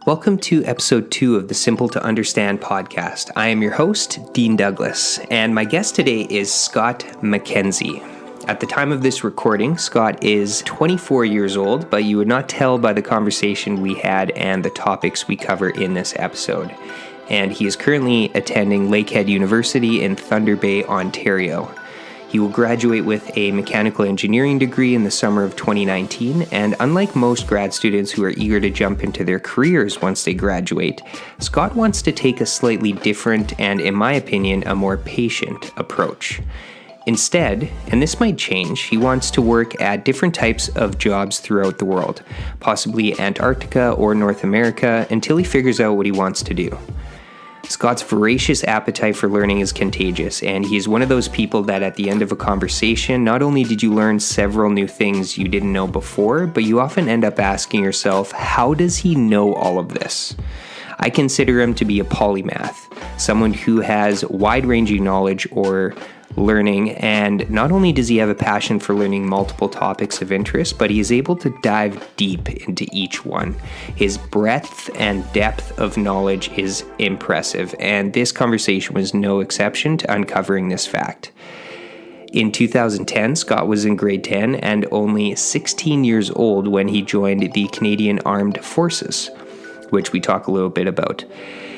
Welcome to episode 2 of the Simple to Understand podcast. I am your host, Dean Douglas, and my guest today is Scott MacKenzie. At the time of this recording, Scott is 24 years old, but you would not tell by the conversation we had and the topics we cover in this episode. And he is currently attending Lakehead University in Thunder Bay, Ontario. He will graduate with a mechanical engineering degree in the summer of 2019, and unlike most grad students who are eager to jump into their careers once they graduate, Scott wants to take a slightly different and, in my opinion, a more patient approach. Instead, and this might change, he wants to work at different types of jobs throughout the world, possibly Antarctica or North America, until he figures out what he wants to do. Scott's voracious appetite for learning is contagious, and he is one of those people that at the end of a conversation, not only did you learn several new things you didn't know before, but you often end up asking yourself, how does he know all of this? I consider him to be a polymath, someone who has wide-ranging knowledge or learning, and not only does he have a passion for learning multiple topics of interest, but he is able to dive deep into each one. His breadth and depth of knowledge is impressive, and this conversation was no exception to uncovering this fact. In 2010, Scott was in grade 10 and only 16 years old when he joined the Canadian Armed Forces, which we talk a little bit about.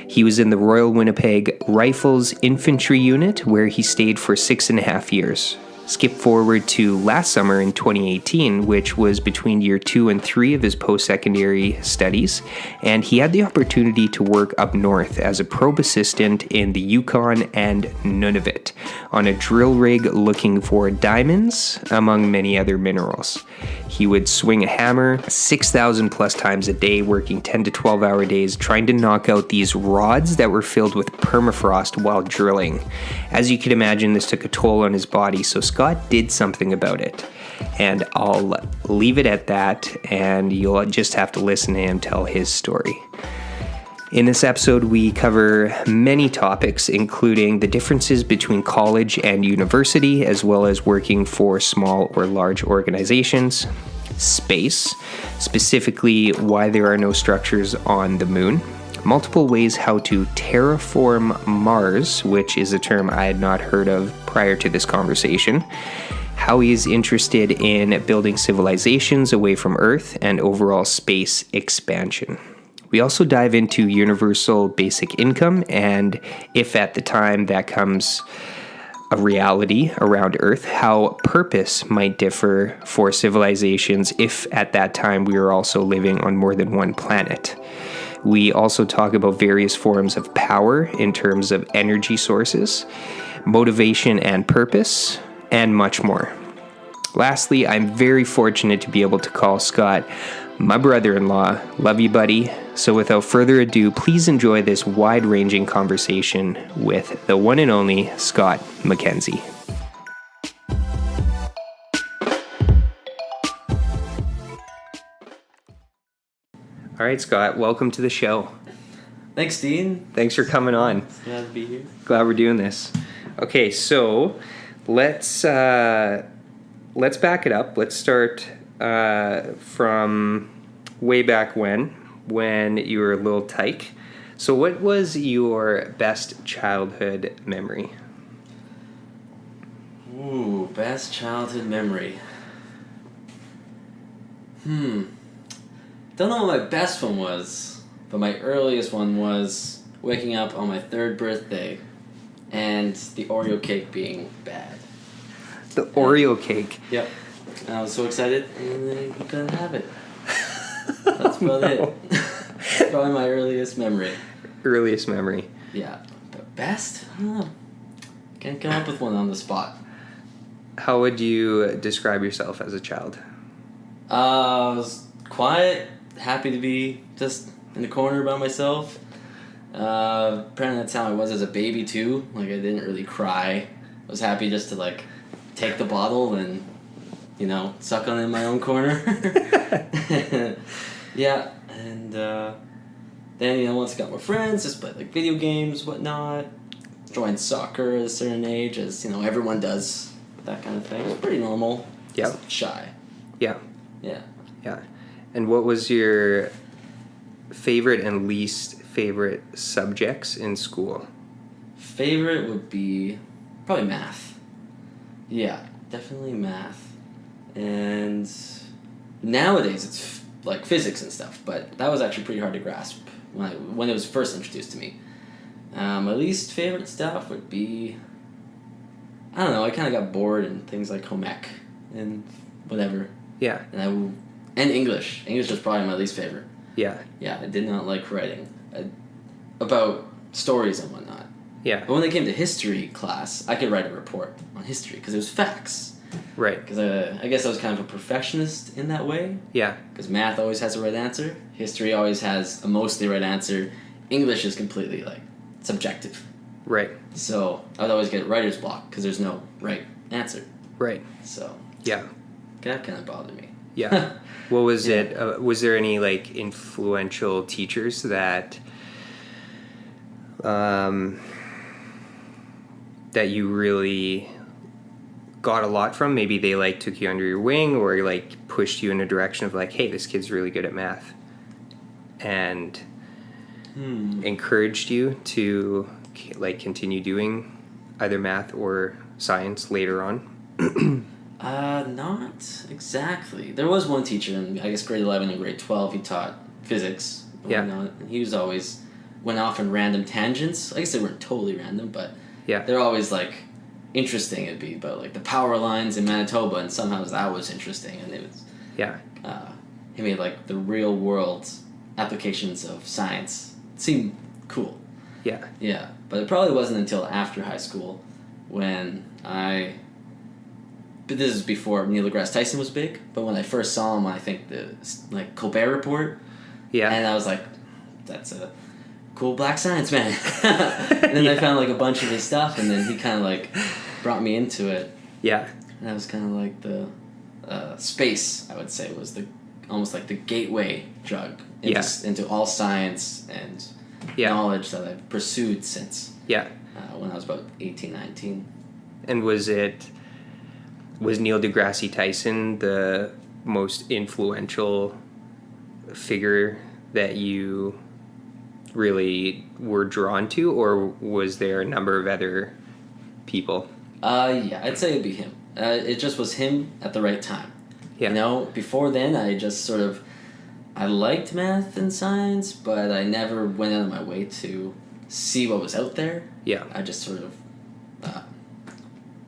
He was in the Royal Winnipeg Rifles Infantry Unit, where he stayed for 6.5 years. Skip forward to last summer in 2018, which was between year 2 and 3 of his post-secondary studies, and he had the opportunity to work up north as a probe assistant in the Yukon and Nunavut on a drill rig looking for diamonds, among many other minerals. He would swing a hammer 6,000 plus times a day, working 10 to 12 hour days, trying to knock out these rods that were filled with permafrost while drilling. As you can imagine, this took a toll on his body, so Scott did something about it. And I'll leave it at that, and you'll just have to listen to him tell his story. In this episode, we cover many topics, including the differences between college and university, as well as working for small or large organizations, space, specifically why there are no structures on the moon, multiple ways how to terraform Mars, which is a term I had not heard of prior to this conversation, how he is interested in building civilizations away from Earth, and overall space expansion. We also dive into universal basic income, and if at the time that comes a reality around Earth, how purpose might differ for civilizations if at that time we are also living on more than one planet. We also talk about various forms of power in terms of energy sources, motivation and purpose, and much more. Lastly, I'm very fortunate to be able to call Scott my brother-in-law. Love you, buddy. So without further ado, please enjoy this wide-ranging conversation with the one and only Scott MacKenzie. All right, Scott, welcome to the show. Thanks, Dean. Thanks for coming on. Glad to be here. Glad we're doing this. Okay, so let's back it up. Let's start from way back when you were a little tyke. So what was your best childhood memory? Ooh, best childhood memory. Don't know what my best one was, but my earliest one was waking up on my 3rd birthday and the Oreo cake being bad. The Oreo cake? Yep. I was so excited, and then I couldn't have it. That's about it. Probably my earliest memory. Earliest memory. Yeah. But best? I don't know. Can't come up with one on the spot. How would you describe yourself as a child? I was quiet, happy to be just in the corner by myself. Apparently that's how I was as a baby too. Like, I didn't really cry. I was happy just to take the bottle and, suck on it in my own corner. Yeah, and then, once I got more friends, just played video games, whatnot. Joined soccer at a certain age, as everyone does, that kind of thing. It's pretty normal. Yeah. Shy. Yeah. Yeah. Yeah. And what was your favorite and least favorite subjects in school? Favorite would be probably math. Yeah, definitely math. And nowadays it's like physics and stuff, but that was actually pretty hard to grasp when it was first introduced to me. My least favorite stuff would be, I don't know, I kind of got bored in things like home ec and whatever. Yeah. And English. English was probably my least favorite. Yeah. Yeah, I did not like writing about stories and whatnot. Yeah. But when it came to history class, I could write a report on history because it was facts. Right. Because I guess I was kind of a perfectionist in that way. Yeah. Because math always has a right answer. History always has a mostly right answer. English is completely, like, subjective. Right. So I would always get writer's block because there's no right answer. Right. So yeah, that kind of bothered me. Yeah. What was it? Was there any like influential teachers that that you really got a lot from? Maybe they like took you under your wing or like pushed you in a direction of like, hey, this kid's really good at math, and encouraged you to like continue doing either math or science later on? Not exactly. There was one teacher in, I guess, grade 11 and grade 12. He taught physics. Yeah. And he was always went off on random tangents. I guess they weren't totally random, but yeah, they're always like interesting. It'd be about like the power lines in Manitoba, and somehow that was interesting. And it was he made like the real world applications of science seem cool. Yeah. Yeah, but it probably wasn't until after high school when but this is before Neil deGrasse Tyson was big, but when I first saw him, I think the like Colbert Report. Yeah. And I was like, that's a cool black science man. And then I found like a bunch of his stuff, and then he kind of like brought me into it. Yeah. And that was kind of like the space, I would say, was almost like the gateway drug into all science and knowledge that I've pursued since when I was about 18, 19. And was Neil deGrasse Tyson the most influential figure that you really were drawn to, or was there a number of other people? Yeah, I'd say it'd be him. It just was him at the right time. Yeah. You know, before then, I just I liked math and science, but I never went out of my way to see what was out there. Yeah. I just sort of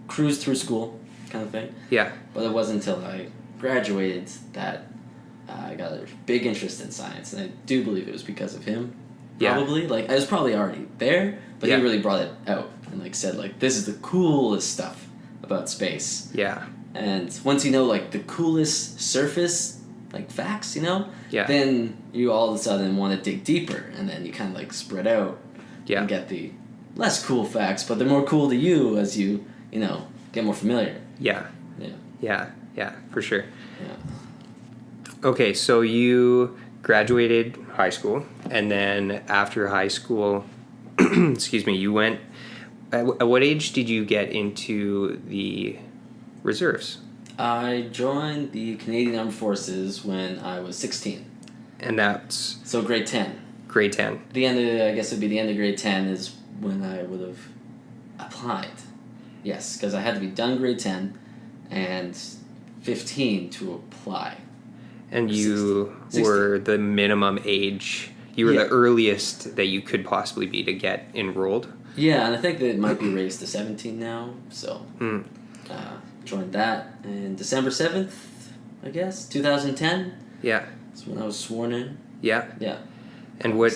cruised through school kind of thing. Yeah. But it wasn't until I graduated that I got a big interest in science, and I do believe it was because of him. Probably. Yeah. Like, I was probably already there, but he really brought it out and, like, said, like, this is the coolest stuff about space. Yeah. And once you know, like, the coolest surface, like, facts, you know? Yeah. Then you all of a sudden want to dig deeper, and then you kind of, like, spread out and get the less cool facts, but they're more cool to you as you get more familiar. Yeah. Yeah. Yeah. Yeah, for sure. Yeah. Okay, so you graduated high school, and then after high school, excuse me, you went... At what age did you get into the reserves? I joined the Canadian Armed Forces when I was 16. And that's... So grade 10. Grade 10. I guess it'd be the end of grade 10 is when I would have applied. Yes, because I had to be done grade 10 and 15 to apply. And you 16. Were the minimum age, you were the earliest that you could possibly be to get enrolled? Yeah, and I think that it might be raised to 17 now, so joined that in December 7th, I guess, 2010. Yeah. That's when I was sworn in. Yeah? Yeah. And what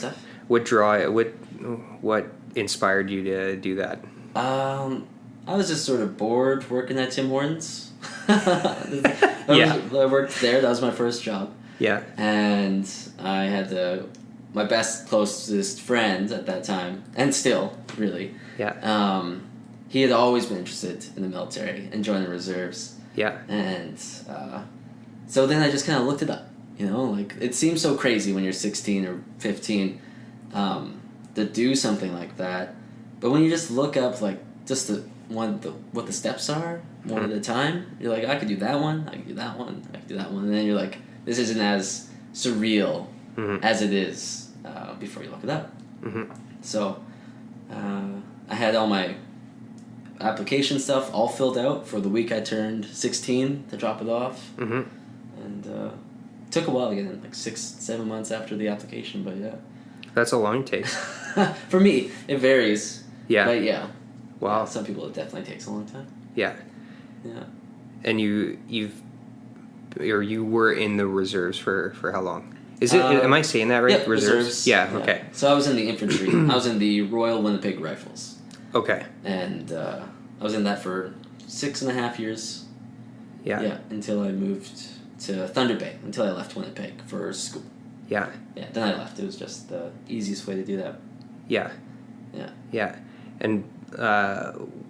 inspired you to do that? I was just sort of bored working at Tim Hortons. I worked there. That was my first job. Yeah. And I had my closest friend at that time, and still, really. Yeah. He had always been interested in the military and joined the reserves. Yeah. And so then I just kind of looked it up. Like, it seems so crazy when you're 16 or 15 to do something like that. But when you just look up, like, just what the steps are one at a time, you're like, I could do that one, I could do that one, I could do that one, and then you're like, this isn't as surreal as it is before you look it up. Mm-hmm. So I had all my application stuff all filled out for the week I turned 16 to drop it off. Mm-hmm. And it took a while to get in, like 6-7 months after the application, but yeah. That's how long it takes. For me, it varies. Yeah. But yeah. Wow. Yeah, some people it definitely takes a long time. Yeah. Yeah. And you were in the reserves for how long? Is it? Am I saying that right? Yeah, reserves. Yeah. Okay. So I was in the infantry. I was in the Royal Winnipeg Rifles. Okay. And I was in that for 6.5 years. Yeah. Yeah, until I moved to Thunder Bay, until I left Winnipeg for school. Yeah. Yeah, then I left. It was just the easiest way to do that. Yeah. Yeah. Yeah. And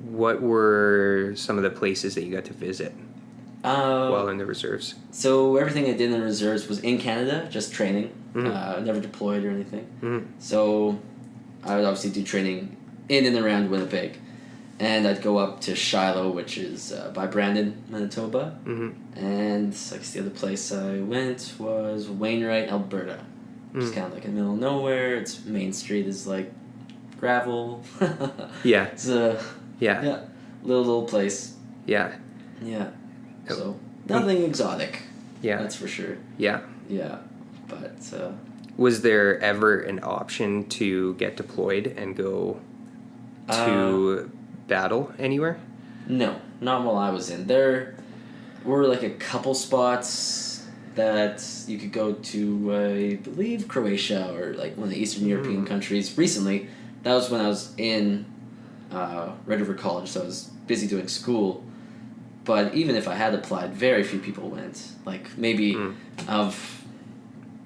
what were some of the places that you got to visit while in the reserves? So everything I did in the reserves was in Canada, just training. Mm-hmm. Never deployed or anything. Mm-hmm. So I would obviously do training in and around Winnipeg. And I'd go up to Shiloh, which is by Brandon, Manitoba. Mm-hmm. And I guess the other place I went was Wainwright, Alberta. Which is kind of like in the middle of nowhere. Its main street is like gravel. Yeah. It's a little place. Yeah. Yeah. So nothing exotic. Yeah. That's for sure. Yeah. Yeah. But was there ever an option to get deployed and go to battle anywhere? No, not while I was in. There were like a couple spots that you could go to, I believe Croatia or like one of the Eastern European countries recently. That was when I was in Red River College, so I was busy doing school. But even if I had applied, very few people went. Like maybe of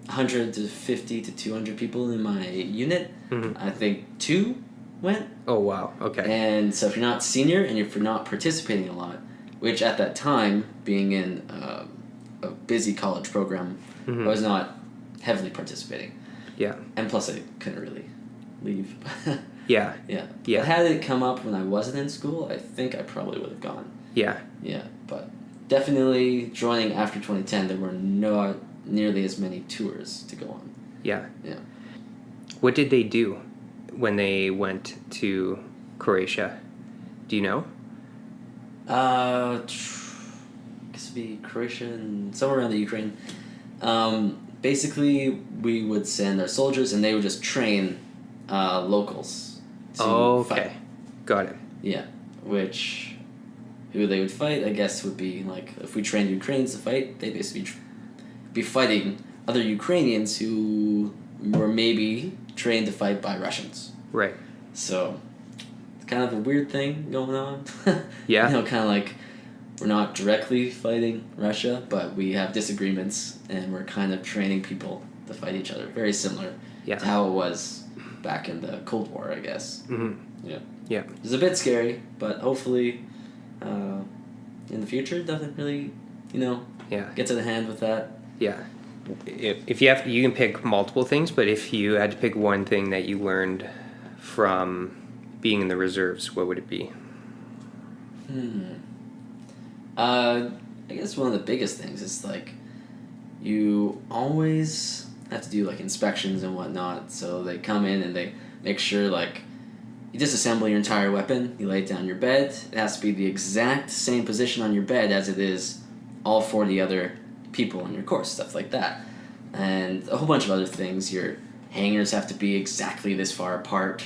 150 to 200 people in my unit, I think 2 went. Oh, wow. Okay. And so if you're not senior and if you're not participating a lot, which at that time, being in a busy college program, I was not heavily participating. Yeah. And plus I couldn't really leave. Yeah. Yeah. Yeah. But had it come up when I wasn't in school, I think I probably would have gone. Yeah. Yeah. But definitely joining after 2010, there were not nearly as many tours to go on. Yeah. Yeah. What did they do when they went to Croatia? Do you know? I guess it'd be Croatia and somewhere around the Ukraine. Basically, we would send our soldiers and they would just train locals to fight. Got it. Yeah, who they would fight, I guess, would be like if we trained Ukrainians to fight, they'd basically be fighting other Ukrainians who were maybe trained to fight by Russians. Right. So it's kind of a weird thing going on. Yeah. Kind of like we're not directly fighting Russia, but we have disagreements and we're kind of training people to fight each other. Very similar to how it was back in the Cold War, I guess. Mm-hmm. Yeah. Yeah. It's a bit scary, but hopefully in the future it doesn't really, get to the hand with that. Yeah. If you have, you can pick multiple things, but if you had to pick one thing that you learned from being in the reserves, what would it be? I guess one of the biggest things is like you always have to do like inspections and whatnot. So they come in and they make sure like you disassemble your entire weapon, you lay it down your bed. It has to be the exact same position on your bed as it is all 40 other people on your course, stuff like that. And a whole bunch of other things. Your hangers have to be exactly this far apart.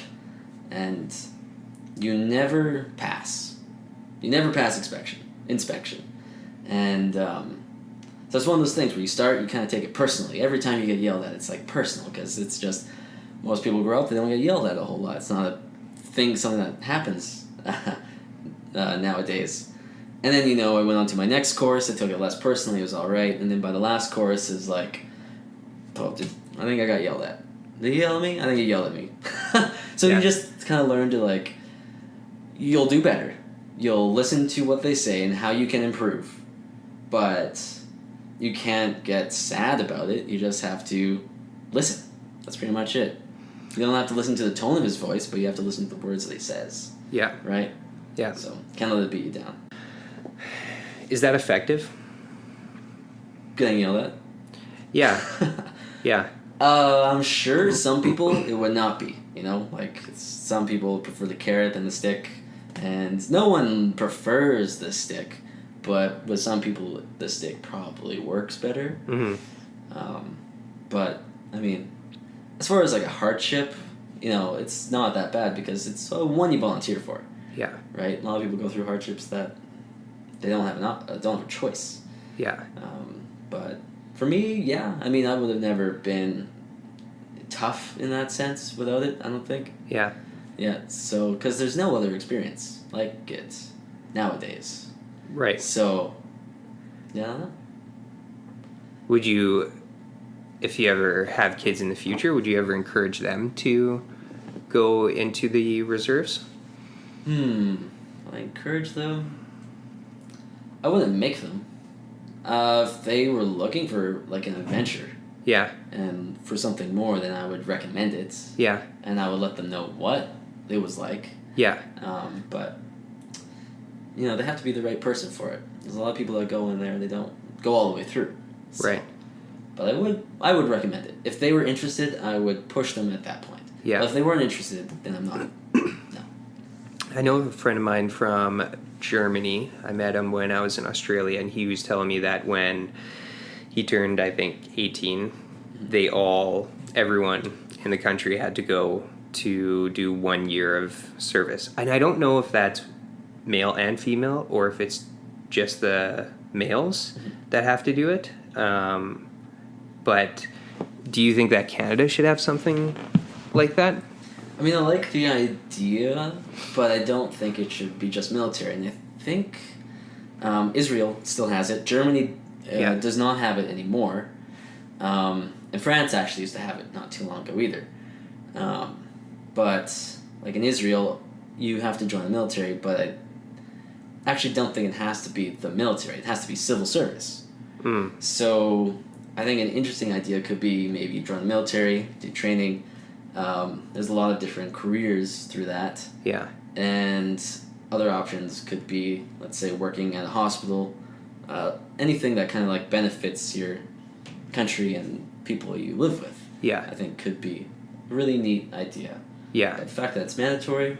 And you never pass. You never pass inspection. And so it's one of those things where you start, you kind of take it personally. Every time you get yelled at, it's like personal because it's just, most people grow up, they don't get yelled at a whole lot. It's not a thing, something that happens nowadays. And then, I went on to my next course. I took it less personally. It was all right. And then by the last course is like, I think I got yelled at. Did you yell at me? I think you yelled at me. So you just kind of learn to like, you'll do better. You'll listen to what they say and how you can improve. But you can't get sad about it. You just have to listen. That's pretty much it. You don't have to listen to the tone of his voice, but you have to listen to the words that he says. Yeah. Right? Yeah. So can't let it beat you down. Is that effective? Getting yelled at? Yeah. Yeah. I'm sure some people it would not be. Like some people prefer the carrot than the stick, and no one prefers the stick, but with some people the stick probably works better. Mm-hmm. But I mean, as far as like a hardship, it's not that bad because it's one you volunteer for. Yeah. Right. A lot of people go through hardships that they don't have a choice. Yeah. But for me, yeah, I mean, I would have never been tough in that sense without it, I don't think. Yeah. Yeah, so, because there's no other experience like it nowadays. Right. So, yeah, I don't know. Would you, if you ever have kids in the future, would you ever encourage them to go into the reserves? I encourage them. I wouldn't make them. If they were looking for like an adventure. Yeah. And for something more, then I would recommend it. Yeah. And I would let them know what it was like. Yeah. But they have to be the right person for it. There's a lot of people that go in there and they don't go all the way through. So, right. But I would recommend it. If they were interested, I would push them at that point. Yeah. But if they weren't interested, then I'm not. No. I know a friend of mine from Germany. I met him when I was in Australia, and he was telling me that when he turned, I think, 18, everyone in the country had to go to do 1 year of service. And I don't know if that's male and female, or if it's just the males that have to do it. But do you think that Canada should have something like that? I mean, I like the idea, but I don't think it should be just military. And I think Israel still has it. Germany does not have it anymore. And France actually used to have it not too long ago either. But, like in Israel, you have to join the military, but I actually don't think it has to be the military. It has to be civil service. So I think an interesting idea could be maybe join the military, do training. There's a lot of different careers through that. Yeah. And other options could be, let's say, working at a hospital, anything that kind of like benefits your country and people you live with. Yeah. I think could be a really neat idea. Yeah. But the fact that it's mandatory,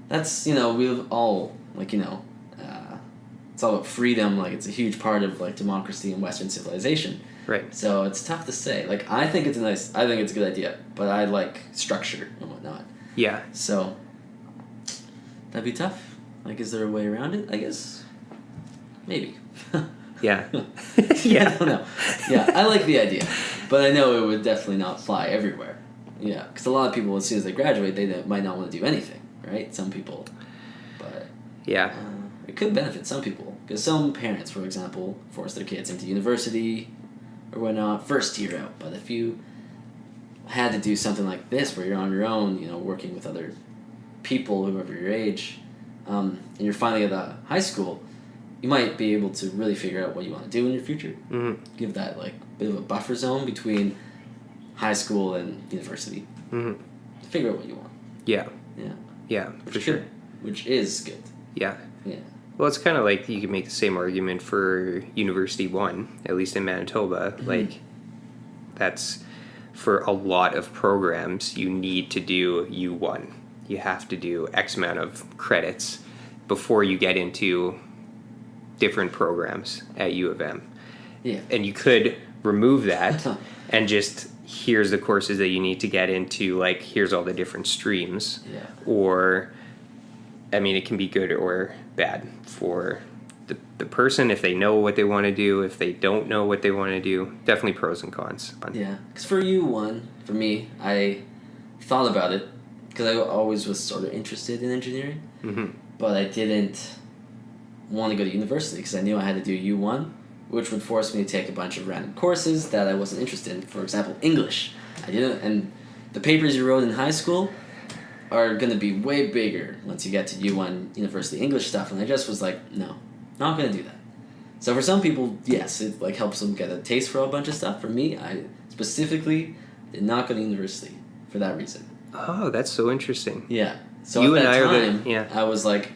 that's, we've all, it's all about freedom, like it's a huge part of like democracy and Western civilization. Right. So it's tough to say. Like I think it's a good idea, but I like structure and whatnot. Yeah. So that'd be tough. Like, is there a way around it? I guess maybe. Yeah. Yeah. I don't know. Yeah, I like the idea, but I know it would definitely not fly everywhere. Yeah, because a lot of people, as soon as they graduate, they might not want to do anything, right? Some people, but yeah, it could benefit some people because some parents, for example, force their kids into university or whatnot, first year out. But if you had to do something like this, where you're on your own, working with other people who are your age, and you're finally at the high school, you might be able to really figure out what you want to do in your future. Mm-hmm. Give that like bit of a buffer zone between high school and university. Mm-hmm. Figure out what you want. Yeah. Yeah. Yeah, for sure. Which is good. Yeah. Yeah. Well, it's kind of like you could make the same argument for University 1, at least in Manitoba. Mm-hmm. Like, that's for a lot of programs, you need to do U1. You have to do X amount of credits before you get into different programs at U of M. Yeah. And you could remove that and just, here's the courses that you need to get into, like, here's all the different streams. Yeah. Or, I mean, it can be good or bad for the person if they know what they want to do, if they don't know what they want to do. Definitely pros and cons. Yeah. Because for U1, for me, I thought about it because I always was sort of interested in engineering. Mm-hmm. But I didn't want to go to university because I knew I had to do U1, which would force me to take a bunch of random courses that I wasn't interested in. For example, English. I didn't, and the papers you wrote in high school are going to be way bigger once you get to U1 university English stuff, and I just was like, no, not going to do that. So for some people, yes, it like helps them get a taste for a bunch of stuff. For me, I specifically did not go to university for that reason. Oh, that's so interesting. Yeah. So You at and that I time, are the, yeah. I was like,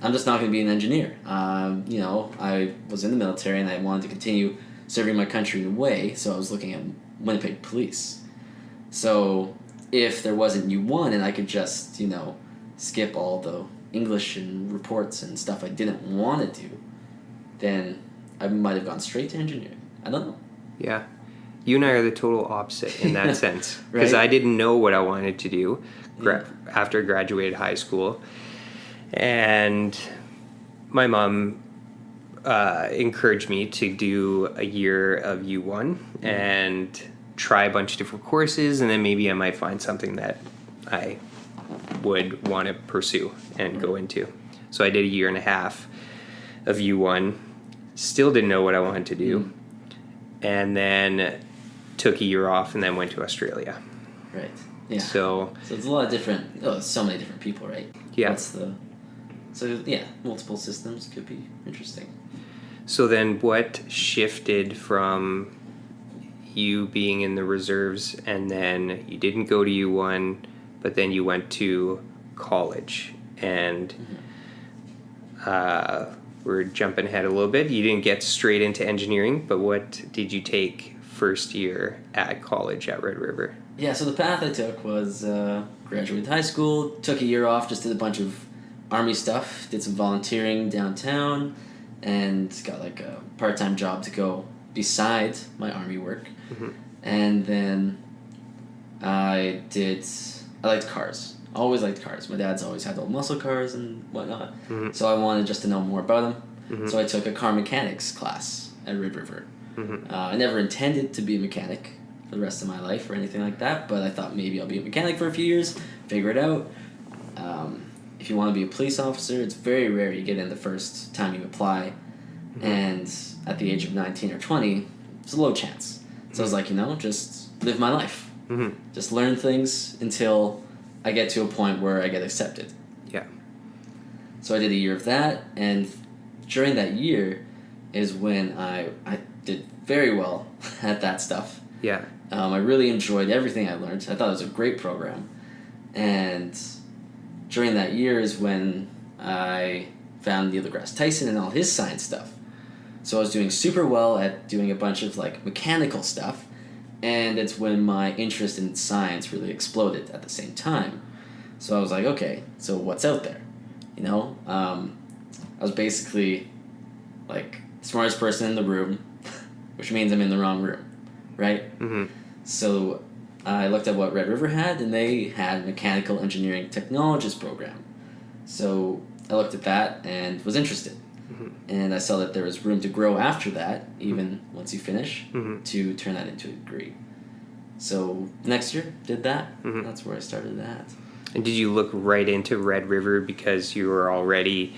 I'm just not going to be an engineer. I was in the military and I wanted to continue serving my country in a way, so I was looking at Winnipeg Police. So if there wasn't U1 and I could just, skip all the English and reports and stuff I didn't want to do, then I might have gone straight to engineering. I don't know. Yeah. You and I are the total opposite in that sense. Right? Because I didn't know what I wanted to do after I graduated high school. And my mom encouraged me to do a year of U1 and try a bunch of different courses, and then maybe I might find something that I would want to pursue and go into. So I did a year and a half of U1, still didn't know what I wanted to do, and then took a year off and then went to Australia. Right. Yeah. So it's a lot of different, so many different people, right? Yeah. Multiple systems could be interesting. So then what shifted from you being in the reserves and then you didn't go to U1, but then you went to college and we're jumping ahead a little bit. You didn't get straight into engineering, but what did you take first year at college at Red River? Yeah, so the path I took was graduated high school, took a year off, just did a bunch of Army stuff, did some volunteering downtown, and got like a part-time job to go beside my Army work. And then I liked cars. Always liked cars. My dad's always had old muscle cars and whatnot. So I wanted just to know more about them. So I took a car mechanics class at Red River. I never intended to be a mechanic for the rest of my life or anything like that, but I thought maybe I'll be a mechanic for a few years, figure it out. If you want to be a police officer, it's very rare you get in the first time you apply. And at the age of 19 or 20, it's a low chance. So I was like, just live my life. Just learn things until I get to a point where I get accepted. Yeah. So I did a year of that, and during that year is when I did very well at that stuff. Yeah. I really enjoyed everything I learned. I thought it was a great program. And during that year is when I found Neil deGrasse Tyson and all his science stuff. So I was doing super well at doing a bunch of mechanical stuff, and it's when my interest in science really exploded at the same time. So I was like, okay, so what's out there? I was basically the smartest person in the room, which means I'm in the wrong room, right? So I looked at what Red River had, and they had a mechanical engineering technologist program. So I looked at that and was interested. And I saw that there was room to grow after that, even once you finish, to turn that into a degree. So the next year, did that. That's where I started that. And did you look right into Red River because you were already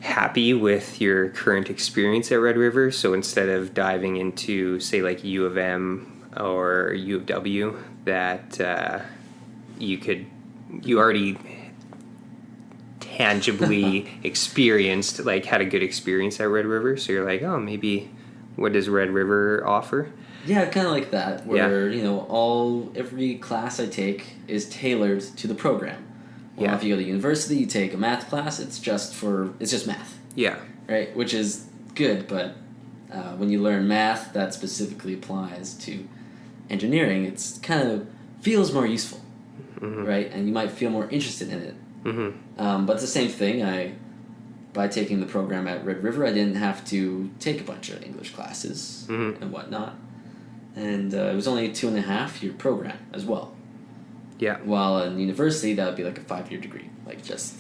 happy with your current experience at Red River? So instead of diving into, say, U of M or U of W, that you already tangibly experienced, had a good experience at Red River, so you're like, oh, maybe what does Red River offer? Yeah, kind of like that, where every class I take is tailored to the program. Well, if you go to university, you take a math class, it's just math. Yeah. Right, which is good, but when you learn math that specifically applies to engineering, it's kind of feels more useful, right? And you might feel more interested in it. But it's the same thing. By taking the program at Red River, I didn't have to take a bunch of English classes and whatnot. And it was only a 2.5-year program as well. Yeah. While in university, that would be like a 5-year degree.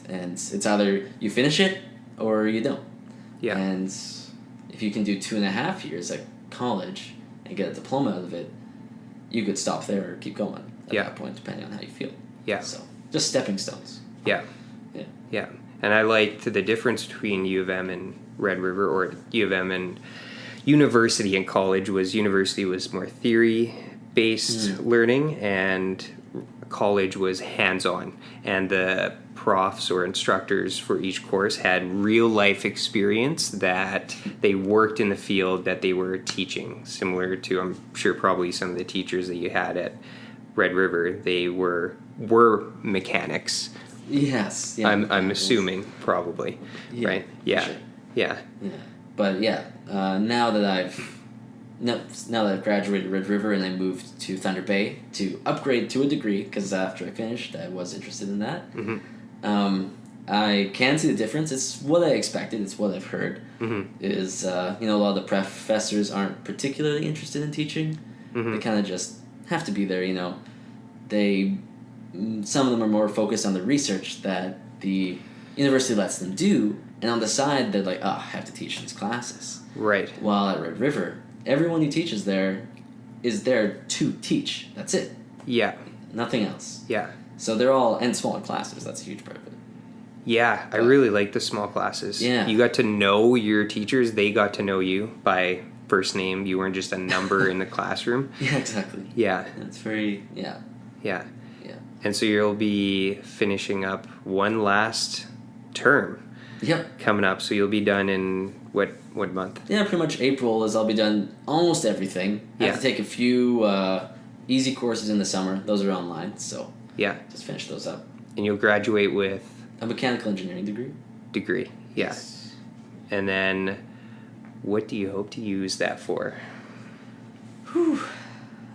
And it's either you finish it or you don't. Yeah. And if you can do 2.5 years at college and get a diploma out of it, you could stop there or keep going at that point, depending on how you feel. Yeah. So just stepping stones. Yeah. Yeah. Yeah. And I liked the difference between U of M and Red River, or U of M and university and college university was more theory-based learning, and college was hands-on. And the profs or instructors for each course had real-life experience that they worked in the field that they were teaching, similar to, I'm sure, probably some of the teachers that you had at Red River. They were mechanics. Yes. Yeah, I'm assuming, probably. Yeah, right? Yeah. Sure. Yeah. Yeah. But now that I've now that I've graduated Red River and I moved to Thunder Bay to upgrade to a degree, because after I finished, I was interested in that. Mm-hmm. I can see the difference. It's what I expected. It's what I've heard. Mm-hmm. Is a lot of the professors aren't particularly interested in teaching. Mm-hmm. They kind of just have to be there. Some of them are more focused on the research that the university lets them do, and on the side they're like, I have to teach these classes. Right. While at Red River, everyone who teaches there is there to teach. That's it. Yeah. Nothing else. Yeah. So they're all, and smaller classes. That's a huge part of it. Yeah, I really like the small classes. Yeah. You got to know your teachers. They got to know you by first name. You weren't just a number in the classroom. Yeah, exactly. Yeah. It's very, yeah. Yeah. Yeah. And so you'll be finishing up one last term. Yep. Coming up. So you'll be done in what month? Yeah, pretty much April is I'll be done almost everything. I have to take a few easy courses in the summer. Those are online, so yeah, just finish those up. And you'll graduate with a mechanical engineering degree. Yeah. Yes. And then what do you hope to use that for? Whew.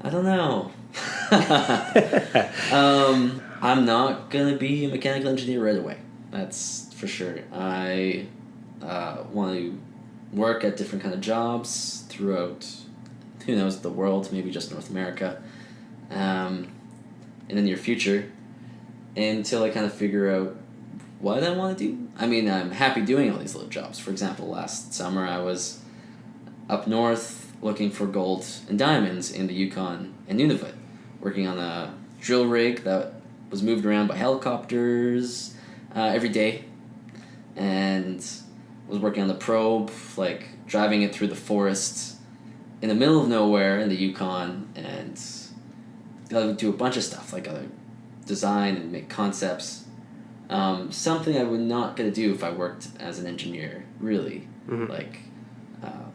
I don't know. I'm not gonna be a mechanical engineer right away. That's for sure. I want to work at different kind of jobs throughout, who knows, the world, maybe just North America, in the near future, until I kind of figure out what I want to do. I mean, I'm happy doing all these little jobs. For example, last summer I was up north looking for gold and diamonds in the Yukon and Nunavut, working on a drill rig that was moved around by helicopters every day, and was working on the probe, like driving it through the forest in the middle of nowhere in the Yukon, and gotta do a bunch of stuff, like gotta design and make concepts. Something I would not get to do if I worked as an engineer, really. Mm-hmm. Like,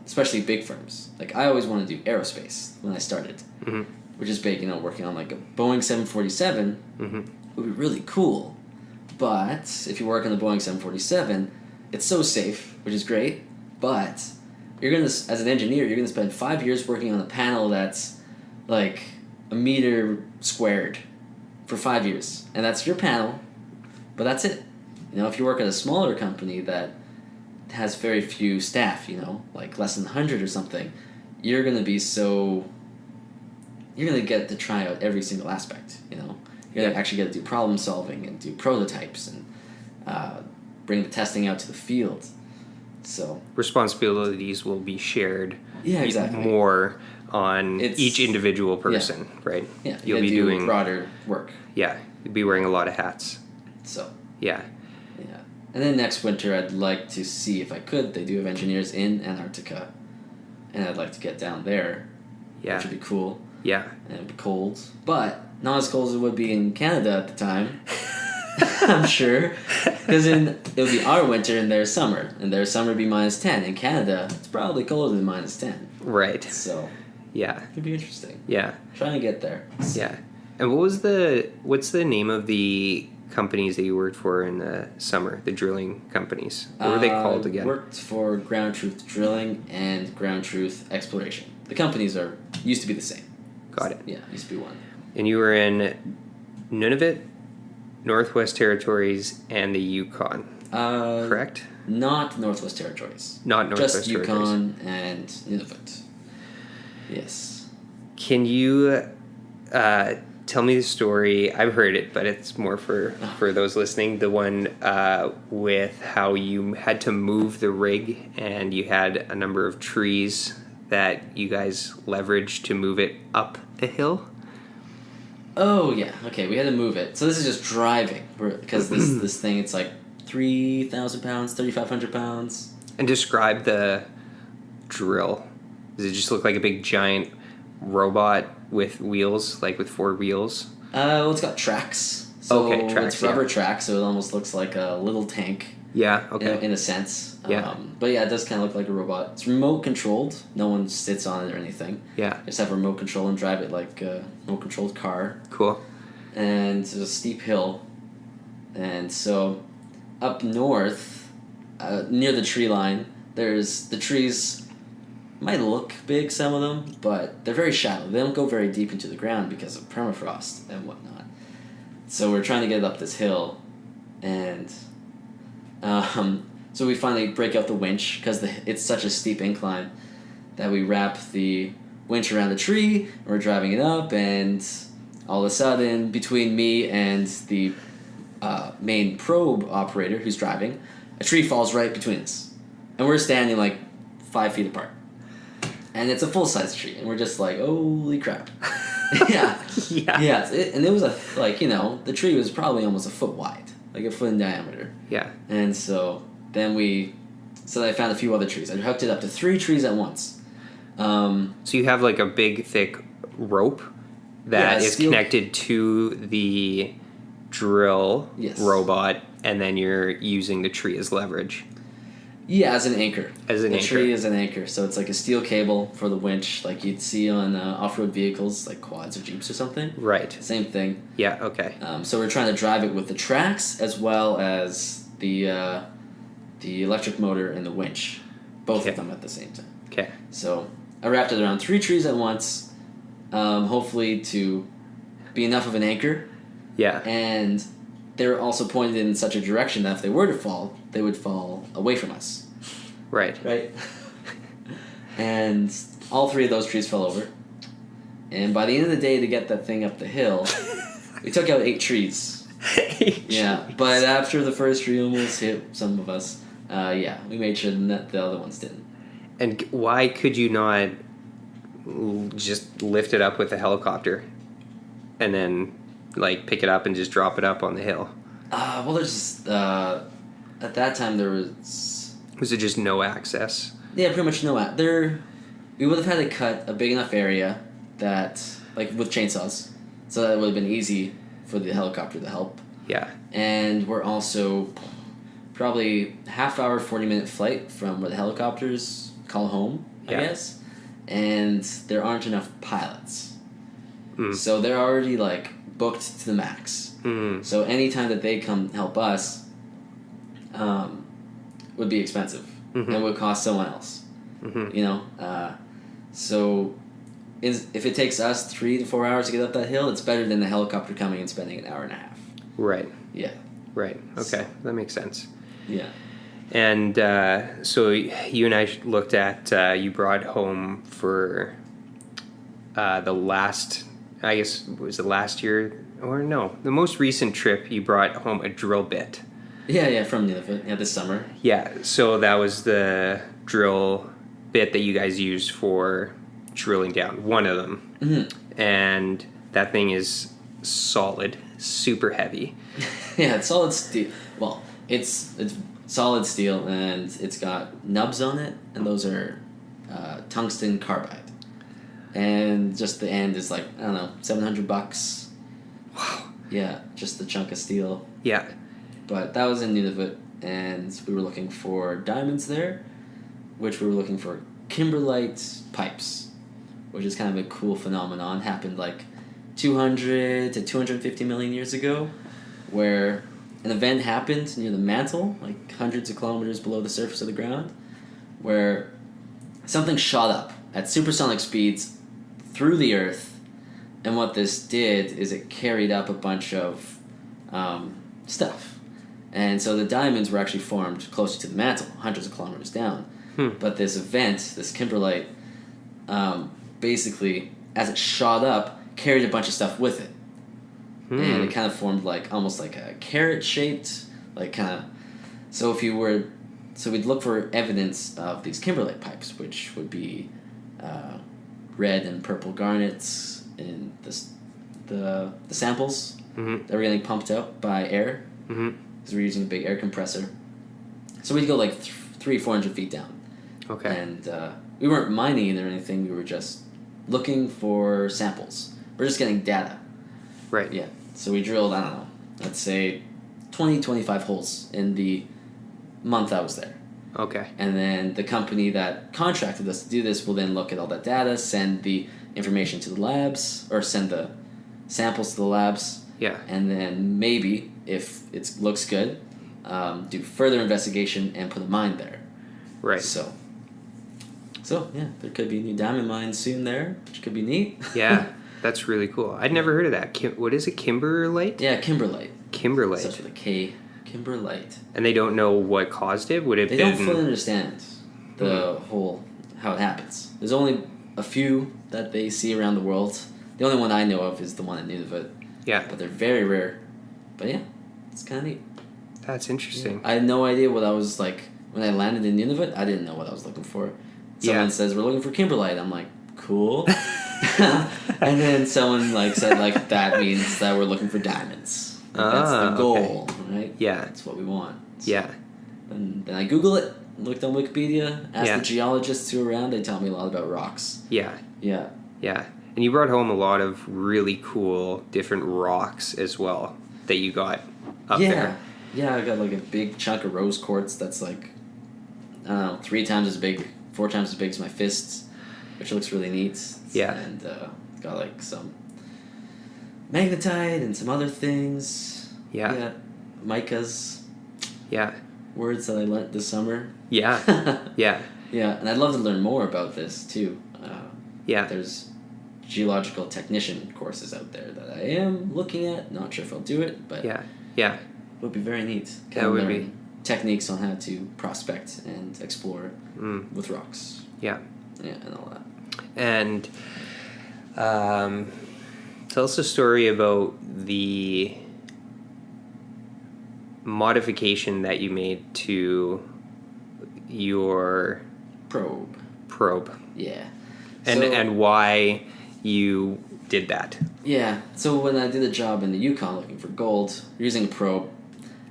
especially big firms. Like, I always wanted to do aerospace when I started, mm-hmm. which is big, working on like a Boeing 747 mm-hmm. would be really cool. But if you work on the Boeing 747, it's so safe, which is great, but you're gonna, as an engineer, you're gonna spend 5 years working on a panel that's like a meter squared for 5 years, and that's your panel, but that's it. If you work at a smaller company that has very few staff, like less than 100 or something, you're gonna get to try out every single aspect. You're gonna actually get to do problem solving and do prototypes and bring the testing out to the field. So responsibilities will be shared. Yeah, exactly. More on each individual person, right? Yeah, you'll be doing broader work. Yeah, you'll be wearing a lot of hats. So yeah. And then next winter, I'd like to see if I could. They do have engineers in Antarctica, and I'd like to get down there. Yeah, which would be cool. Yeah, and it'd be cold, but not as cold as it would be in Canada at the time. I'm sure, because it would be our winter and their summer, and their summer would be -10. In Canada, it's probably colder than -10. Right. So yeah, it could be interesting. Yeah, trying to get there. Yeah. And what's the name of the companies that you worked for in the summer, the drilling companies? What were they called again? I worked for Ground Truth Drilling and Ground Truth Exploration. The companies used to be the same. Got it. Yeah, used to be one. And you were in Nunavut, Northwest Territories, and the Yukon, correct? Not Northwest Territories. Not Northwest Just Territories. Yukon and Nunavut. Yes. Can you tell me the story? I've heard it, but it's more for those listening. The one with how you had to move the rig and you had a number of trees that you guys leveraged to move it up a hill. Oh yeah, okay. We had to move it. So this is just driving, because this thing, it's like 3,000 pounds, 3,500 pounds. And describe the drill. Does it just look like a big giant robot with wheels, like with 4 wheels? Well, it's got tracks. So tracks. It's rubber tracks, so it almost looks like a little tank. Yeah. Okay. In a sense. Yeah. But yeah, it does kind of look like a robot. It's remote controlled. No one sits on it or anything. Yeah. Just have remote control and drive it like a remote controlled car. Cool. And it's a steep hill, and so up north, near the tree line, there's the trees might look big, some of them, but they're very shallow. They don't go very deep into the ground because of permafrost and whatnot. So we're trying to get up this hill, and so we finally break out the winch because it's such a steep incline that we wrap the winch around the tree, and we're driving it up, and all of a sudden, between me and the main probe operator who's driving, a tree falls right between us. And we're standing like 5 feet apart. And it's a full-size tree, and we're just like, holy crap. Yeah. Yeah. And it was the tree was probably almost a foot wide, like a foot in diameter. Yeah. And so then I found a few other trees. I hooked it up to 3 trees at once. So you have like a big, thick rope that is connected to the drill robot, and then you're using the tree as leverage. Yeah, as an anchor. The tree is an anchor, so it's like a steel cable for the winch, like you'd see on off-road vehicles, like quads or Jeeps or something. Right. Same thing. Yeah, okay. So we're trying to drive it with the tracks as well as the electric motor and the winch. Both of them at the same time. Okay. So I wrapped it around 3 trees at once, hopefully to be enough of an anchor. Yeah. And they're also pointed in such a direction that if they were to fall, they would fall away from us. Right. And all 3 of those trees fell over. And by the end of the day, to get that thing up the hill, we took out 8 trees. Yeah, but after the first tree almost hit some of us, we made sure that the other ones didn't. And why could you not just lift it up with a helicopter and then pick it up and just drop it up on the hill? Well, there's at that time there was... Was it just no access? Yeah, pretty much no access. We would have had to cut a big enough area that, with chainsaws, so that it would have been easy for the helicopter to help. Yeah. And we're also probably half-hour, 40-minute flight from where the helicopters call home, I guess. And there aren't enough pilots. So they're already, booked to the max. So any time that they come help us would be expensive and would cost someone else. So if it takes us 3 to 4 hours to get up that hill, it's better than the helicopter coming and spending an hour and a half. Right. Yeah. Right. Okay, that makes sense. Yeah. And so you and I looked at, you brought home for the last, I guess, was it last year? Or no, the most recent trip, you brought home a drill bit. Yeah, from Nunavut, this summer. Yeah, so that was the drill bit that you guys used for drilling down, one of them. Mm-hmm. And that thing is solid, super heavy. Yeah, it's solid steel. Well, it's solid steel, and it's got nubs on it, and those are tungsten carbide. And just the end is $700. Wow. Yeah, just a chunk of steel. Yeah. But that was in Nunavut, and we were looking for diamonds there, which we were looking for kimberlite pipes, which is kind of a cool phenomenon. Happened 200 to 250 million years ago, where an event happened near the mantle, hundreds of kilometers below the surface of the ground, where something shot up at supersonic speeds through the Earth. And what this did is it carried up a bunch of stuff. And so the diamonds were actually formed closer to the mantle, hundreds of kilometers down. But this event, this kimberlite, basically, as it shot up, carried a bunch of stuff with it. And it kind of formed almost like a carrot-shaped, So we'd look for evidence of these kimberlite pipes, which would be red and purple garnets in the samples that were getting pumped out by air, because we're using a big air compressor. So we'd go 300-400 feet down. Okay. And we weren't mining it or anything. We were just looking for samples. We're just getting data. Right. Yeah. So we drilled, I don't know, let's say 20-25 holes in the month I was there. Okay. And then the company that contracted us to do this will then look at all that data, send the information to the labs, or send the samples to the labs. Yeah. And then maybe, if it looks good, do further investigation and put a mine there. Right. So So, yeah, there could be new diamond mines soon there, which could be neat. Yeah, that's really cool. I'd never heard of that. What is it, kimberlite? Yeah, kimberlite. Kimberlite. Starts with a K. Kimberlite. And they don't know what caused it? Would it They don't fully understand the whole, how it happens. There's only a few that they see around the world. The only one I know of is the one in Nunavut. Yeah. But they're very rare. But yeah, it's kind of neat. That's interesting. I had no idea what I was like when I landed in Nunavut. I didn't know what I was looking for. Someone says we're looking for kimberlite. I'm like, cool. And then someone like said like that means that we're looking for diamonds. That's the goal, right? Yeah, that's what we want. So, yeah. And then I Google it, looked on Wikipedia, asked the geologists who are around. They tell me a lot about rocks. Yeah. Yeah. Yeah. And you brought home a lot of really cool different rocks as well that you got up there. Yeah, I got like a big chunk of rose quartz that's like, I don't know, 3 times as big, 4 times as big as my fists, which looks really neat. Yeah. And it's got like some magnetite and some other things. Yeah. Yeah. Micas. Yeah. Words that I learned this summer. Yeah. Yeah. Yeah, and I'd love to learn more about this too. Yeah. There's geological technician courses out there that I am looking at. Not sure if I'll do it, but yeah. It would be very neat. That would be techniques on how to prospect and explore with rocks. Yeah. Yeah, and all that. And tell us a story about the modification that you made to your probe. Yeah. And why you did that. Yeah. So when I did a job in the Yukon looking for gold, using a probe,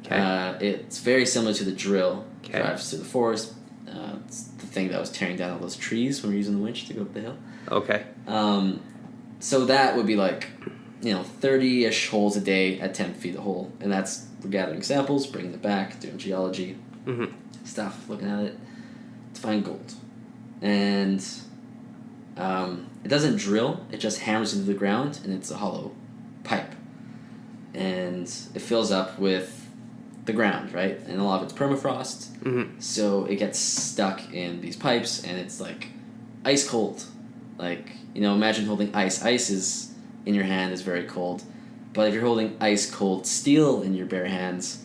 it's very similar to the drill. Drives through the forest. It's the thing that was tearing down all those trees when we were using the winch to go up the hill. Okay. So that would be like, 30-ish holes a day at 10 feet a hole. And that's, we're gathering samples, bringing it back, doing geology stuff, looking at it to find gold. And it doesn't drill, it just hammers into the ground, and it's a hollow pipe. And it fills up with the ground, right? And a lot of it's permafrost, so it gets stuck in these pipes, and it's like ice cold. Like, imagine holding ice. Ice is in your hand is very cold, but if you're holding ice cold steel in your bare hands,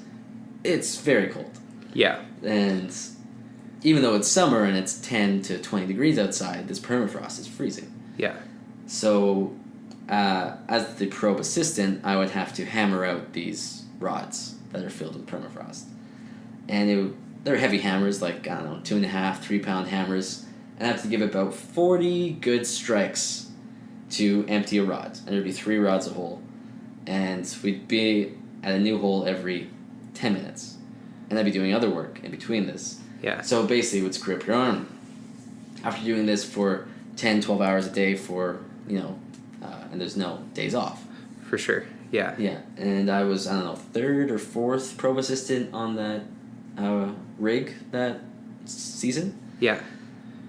it's very cold. Yeah. And even though it's summer and it's 10 to 20 degrees outside, this permafrost is freezing. Yeah. So, as the probe assistant, I would have to hammer out these rods that are filled with permafrost. And they're heavy hammers, like, 2.5, 3 pound hammers. And I have to give about 40 good strikes to empty a rod. And there'd be 3 rods a hole. And we'd be at a new hole every 10 minutes. And I'd be doing other work in between this. Yeah. So basically it would screw up your arm. After doing this for 10, 12 hours a day for, and there's no days off. For sure. Yeah. Yeah. And I was, 3rd or 4th probe assistant on that rig that season. Yeah.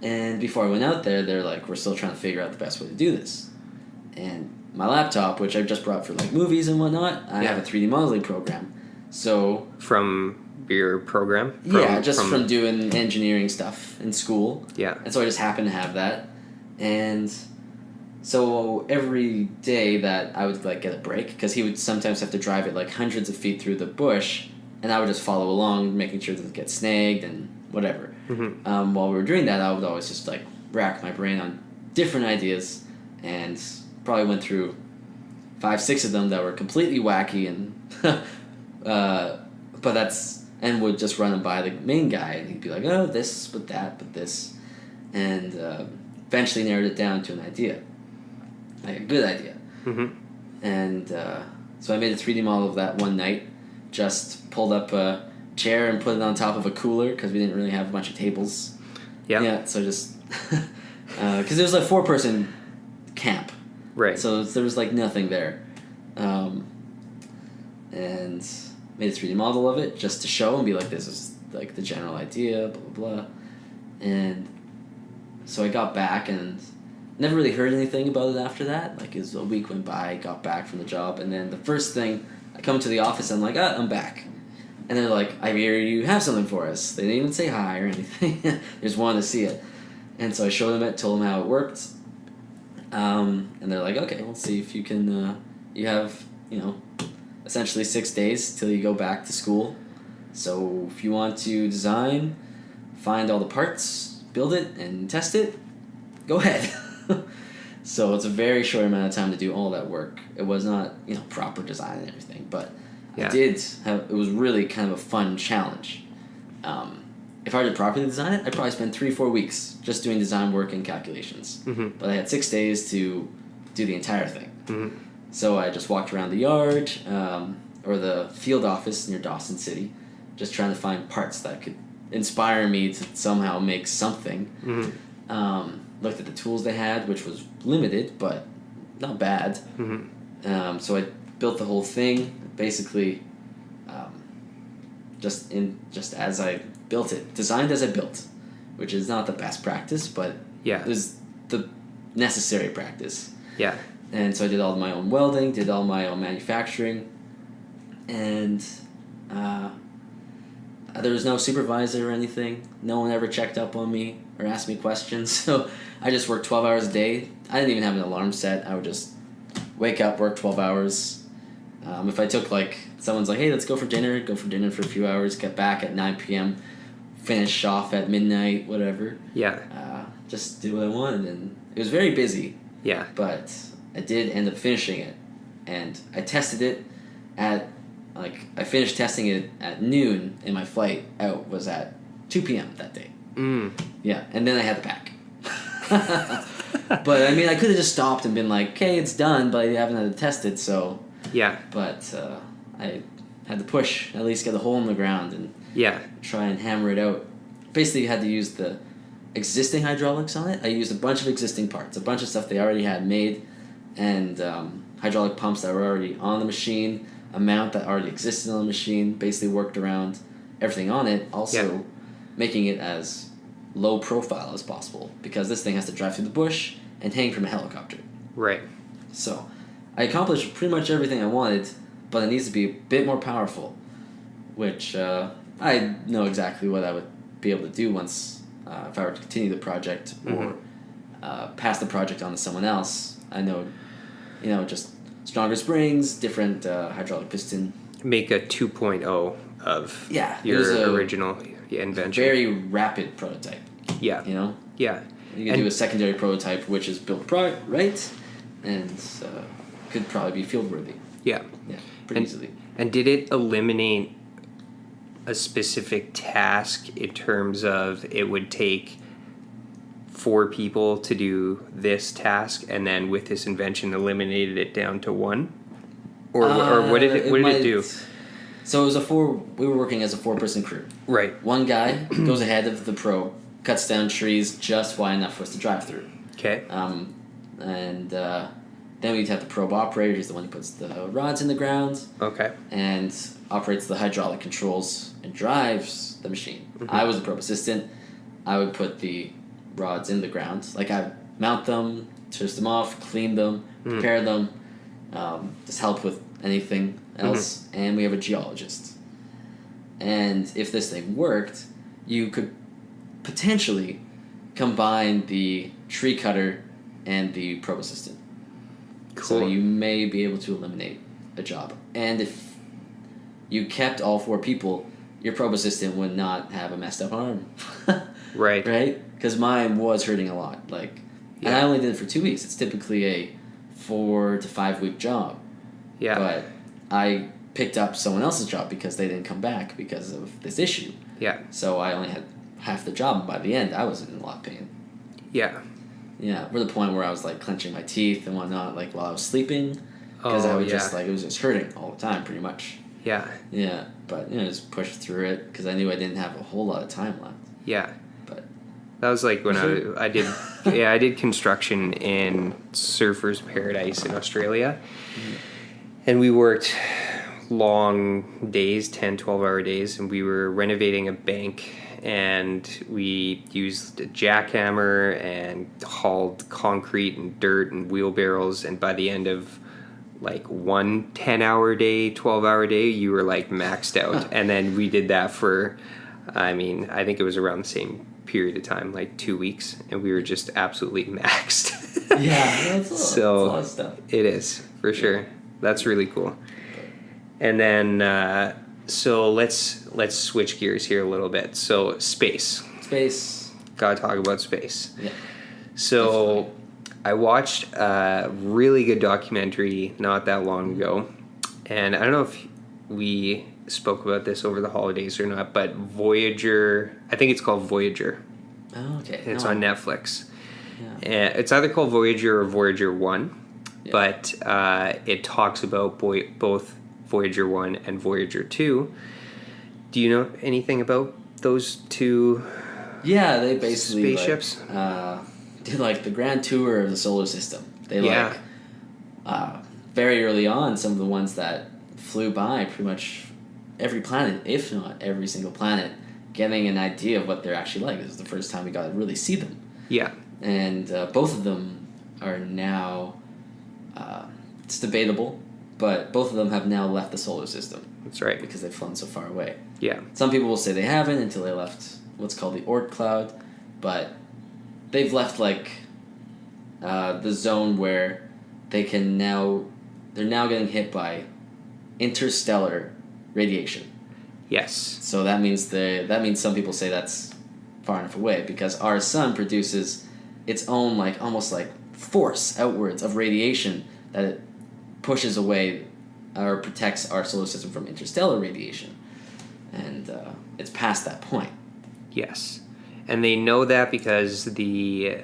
And before I went out there, they're like, we're still trying to figure out the best way to do this. And my laptop, which I just brought for like movies and whatnot, I have a 3D modeling program. So from your program? From doing engineering stuff in school. Yeah. And so I just happened to have that. And so every day that I would like get a break, because he would sometimes have to drive it like hundreds of feet through the bush, and I would just follow along, making sure that it gets snagged and whatever. While we were doing that, I would always just like rack my brain on different ideas, and probably went through 5-6 of them that were completely wacky, and and would just run them by the main guy, and he'd be like, oh, this, but that, but this, and eventually narrowed it down to an idea, like a good idea. And so I made a 3D model of that one night, just pulled up a chair and put it on top of a cooler, because we didn't really have a bunch of tables. Yeah, so just, because it was a 4-person camp. Right. So there was like nothing there. And made a 3D model of it just to show and be like, this is like the general idea, blah, blah, blah. And so I got back and never really heard anything about it after that. Like, as a week went by, got back from the job, and then the first thing, I come to the office, I'm like, I'm back. And they're like, I hear you have something for us. They didn't even say hi or anything. They just wanted to see it. And so I showed them it, told them how it worked. And they're like, okay, we'll see if you can, you have, essentially 6 days till you go back to school. So if you want to design, find all the parts, build it, and test it, go ahead. So it's a very short amount of time to do all that work. It was not, proper design and everything, but it was really kind of a fun challenge. If I were to properly design it, I'd probably spend 3-4 weeks just doing design work and calculations. Mm-hmm. But I had 6 days to do the entire thing. Mm-hmm. So I just walked around the yard, or the field office near Dawson City, just trying to find parts that could inspire me to somehow make something. Mm-hmm. Looked at the tools they had, which was limited, but not bad. Mm-hmm. So I built the whole thing, basically, just as I built it, designed as I built, which is not the best practice, but it was the necessary practice. Yeah. And so I did all my own welding, did all my own manufacturing, and there was no supervisor or anything. No one ever checked up on me or asked me questions. So I just worked 12 hours a day. I didn't even have an alarm set. I would just wake up, work 12 hours. If I took, someone's like, hey, let's go for dinner for a few hours, get back at 9 p.m., finish off at midnight, whatever. Yeah. Just did what I wanted, and it was very busy. Yeah. But I did end up finishing it, and I tested it at, I finished testing it at noon, and my flight out was at 2 p.m. that day. Yeah, and then I had to pack. But, I could have just stopped and been like, okay, it's done, but I haven't had to test it, so... Yeah. But I had to push, at least get a hole in the ground, and try and hammer it out. Basically, you had to use the existing hydraulics on it. I used a bunch of existing parts, a bunch of stuff they already had made, and hydraulic pumps that were already on the machine, a mount that already existed on the machine, basically worked around everything on it, also making it as low profile as possible, because this thing has to drive through the bush and hang from a helicopter. Right. So I accomplished pretty much everything I wanted, but it needs to be a bit more powerful, which I know exactly what I would be able to do once, if I were to continue the project or pass the project on to someone else. I know, just stronger springs, different hydraulic piston. Make a 2.0 of your original invention. Very rapid prototype. Yeah. Yeah. You can do a secondary prototype, which is built right, and could probably be field worthy. Yeah. Yeah, pretty easily. And did it eliminate a specific task in terms of it would take 4 people to do this task, and then with this invention eliminated it down to 1? Or what did it do? So it was we were working as a 4-person crew. Right. One guy goes ahead of the pro, cuts down trees just wide enough for us to drive through. Okay. Then we'd have the probe operator. He's the one who puts the rods in the ground. Okay. And operates the hydraulic controls and drives the machine. I was the probe assistant. I would put the rods in the ground. I'd mount them, twist them off, clean them, prepare them, just help with anything else. And we have a geologist. And if this thing worked, you could potentially combine the tree cutter and the probe assistant. Cool. So you may be able to eliminate a job. And if you kept all 4 people, your probe assistant would not have a messed up arm. Right. Right? Because mine was hurting a lot. And I only did it for 2 weeks. It's typically a 4 to 5 week job. Yeah. But I picked up someone else's job because they didn't come back because of this issue. Yeah. So I only had half the job, and by the end, I was in a lot of pain. Yeah. Yeah, to the point where I was clenching my teeth and whatnot, while I was sleeping, because I would just it was just hurting all the time, pretty much. Yeah. Yeah, but just pushed through it because I knew I didn't have a whole lot of time left. Yeah. But that was when I did I did construction in Surfers Paradise in Australia, and we worked long days, 10, 12-hour days, and we were renovating a bank. And we used a jackhammer and hauled concrete and dirt and wheelbarrows. And by the end of one 10-hour day, 12-hour day, you were maxed out. And then we did that for, I think it was around the same period of time, like 2 weeks, and we were just absolutely maxed. Yeah, that's a lot of stuff. It is, for sure. That's really cool. And then, so let's switch gears here a little bit. So space. Gotta talk about space. Yeah. So I watched a really good documentary not that long ago, and I don't know if we spoke about this over the holidays or not, but Voyager, I think it's called Voyager. Oh, okay. It's on Netflix. Yeah. It's either called Voyager or Voyager 1, but it talks about both Voyager 1 and Voyager 2. Do you know anything about those two they basically spaceships? Did like the grand tour of the solar system. They very early on, some of the ones that flew by pretty much every planet, if not every single planet, getting an idea of what they're actually like. This is the first time we got to really see them. Yeah. And both of them are now, it's debatable, but both of them have now left the solar system. That's right. Because they've flown so far away. Yeah. Some people will say they haven't until they left what's called the Oort cloud, but they've left like the zone where they're now getting hit by interstellar radiation. Yes. So that means some people say that's far enough away because our sun produces its own almost like force outwards of radiation that it pushes away or protects our solar system from interstellar radiation, and it's past that point. Yes. And they know that because the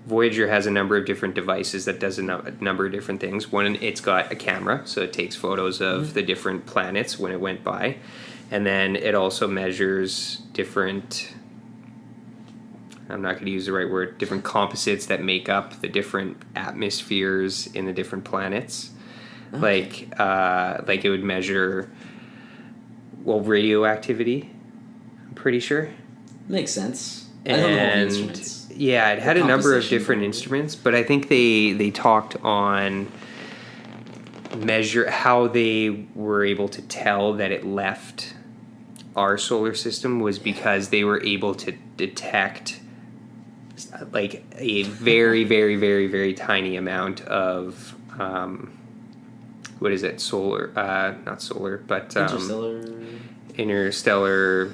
Voyager has a number of different devices that does a number of different things. One, it's got a camera, so it takes photos of the different planets when it went by. And then it also measures different, I'm not going to use the right word, different composites that make up the different atmospheres in the different planets. Okay. Like it would measure, radioactivity, I'm pretty sure. Makes sense. And I don't know all the instruments. Yeah, it had a number of different instruments, but I think they talked on how they were able to tell that it left our solar system was because they were able to detect like a very, very, very, very tiny amount of interstellar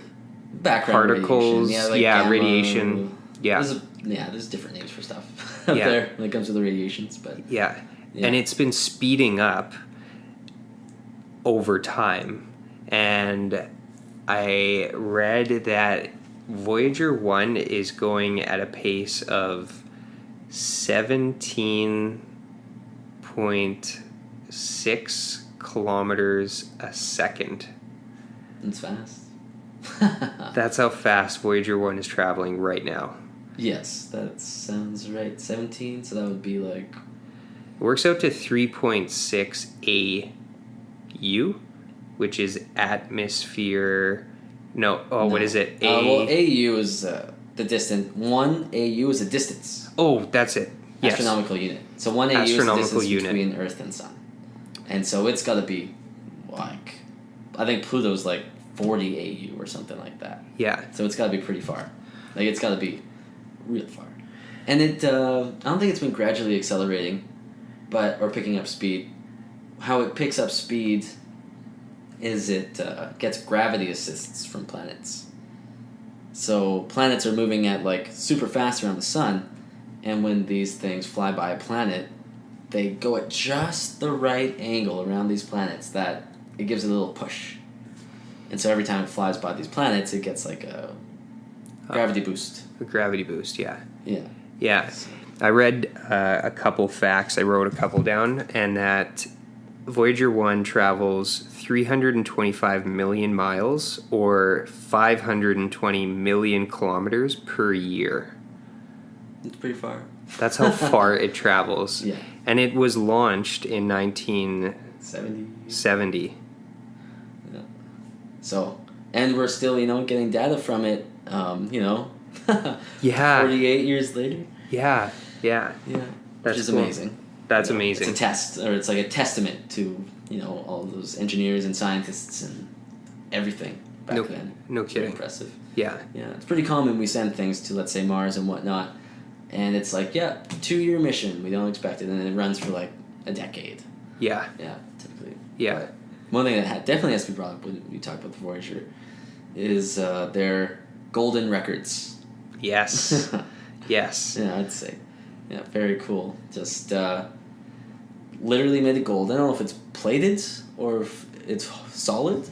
background particles, radiation. Yeah. There's different names for stuff out there when it comes to the radiations, but and it's been speeding up over time. And I read that Voyager 1 is going at a pace of 17.6 kilometers a second. That's fast. That's how fast Voyager 1 is traveling right now. Yes, that sounds right. 17, so that would be like... It works out to 3.6 AU, which is atmosphere... No, what is it? AU is the distance. 1 AU is a distance. Oh, that's it. Yes. Astronomical unit. So 1 AU is the distance between Earth and Sun. And so it's got to be, like... I think Pluto's like 40 AU or something like that. Yeah. So it's got to be pretty far. Like, it's got to be real far. And I don't think it's been gradually accelerating, or picking up speed. How it picks up speed is it gets gravity assists from planets. So planets are moving at like super fast around the sun, and when these things fly by a planet, they go at just the right angle around these planets that it gives it a little push. And so every time it flies by these planets, it gets like a gravity boost. A gravity boost, yeah. Yeah. Yeah. I read a couple facts. I wrote a couple down, and that Voyager 1 travels 325 million miles or 520 million kilometers per year. It's pretty far. That's how far it travels. Yeah. And it was launched in 1970. Yeah. So, and we're still, getting data from it, Yeah. 48 years later. Yeah. Yeah. That's which is cool. amazing. That's amazing. It's a test, or it's like a testament to, all of those engineers and scientists and everything back then. No It's kidding. very impressive. Yeah. Yeah, it's pretty common we send things to, let's say, Mars and whatnot, and it's like, 2-year mission, we don't expect it, and then it runs for like a decade. Yeah. Yeah, typically. Yeah. But one thing that definitely has to be brought up when we talk about the Voyager is their golden records. Yes. Yes. Yeah, I'd say. Yeah, very cool. Just literally made of gold. I don't know if it's plated or if it's solid,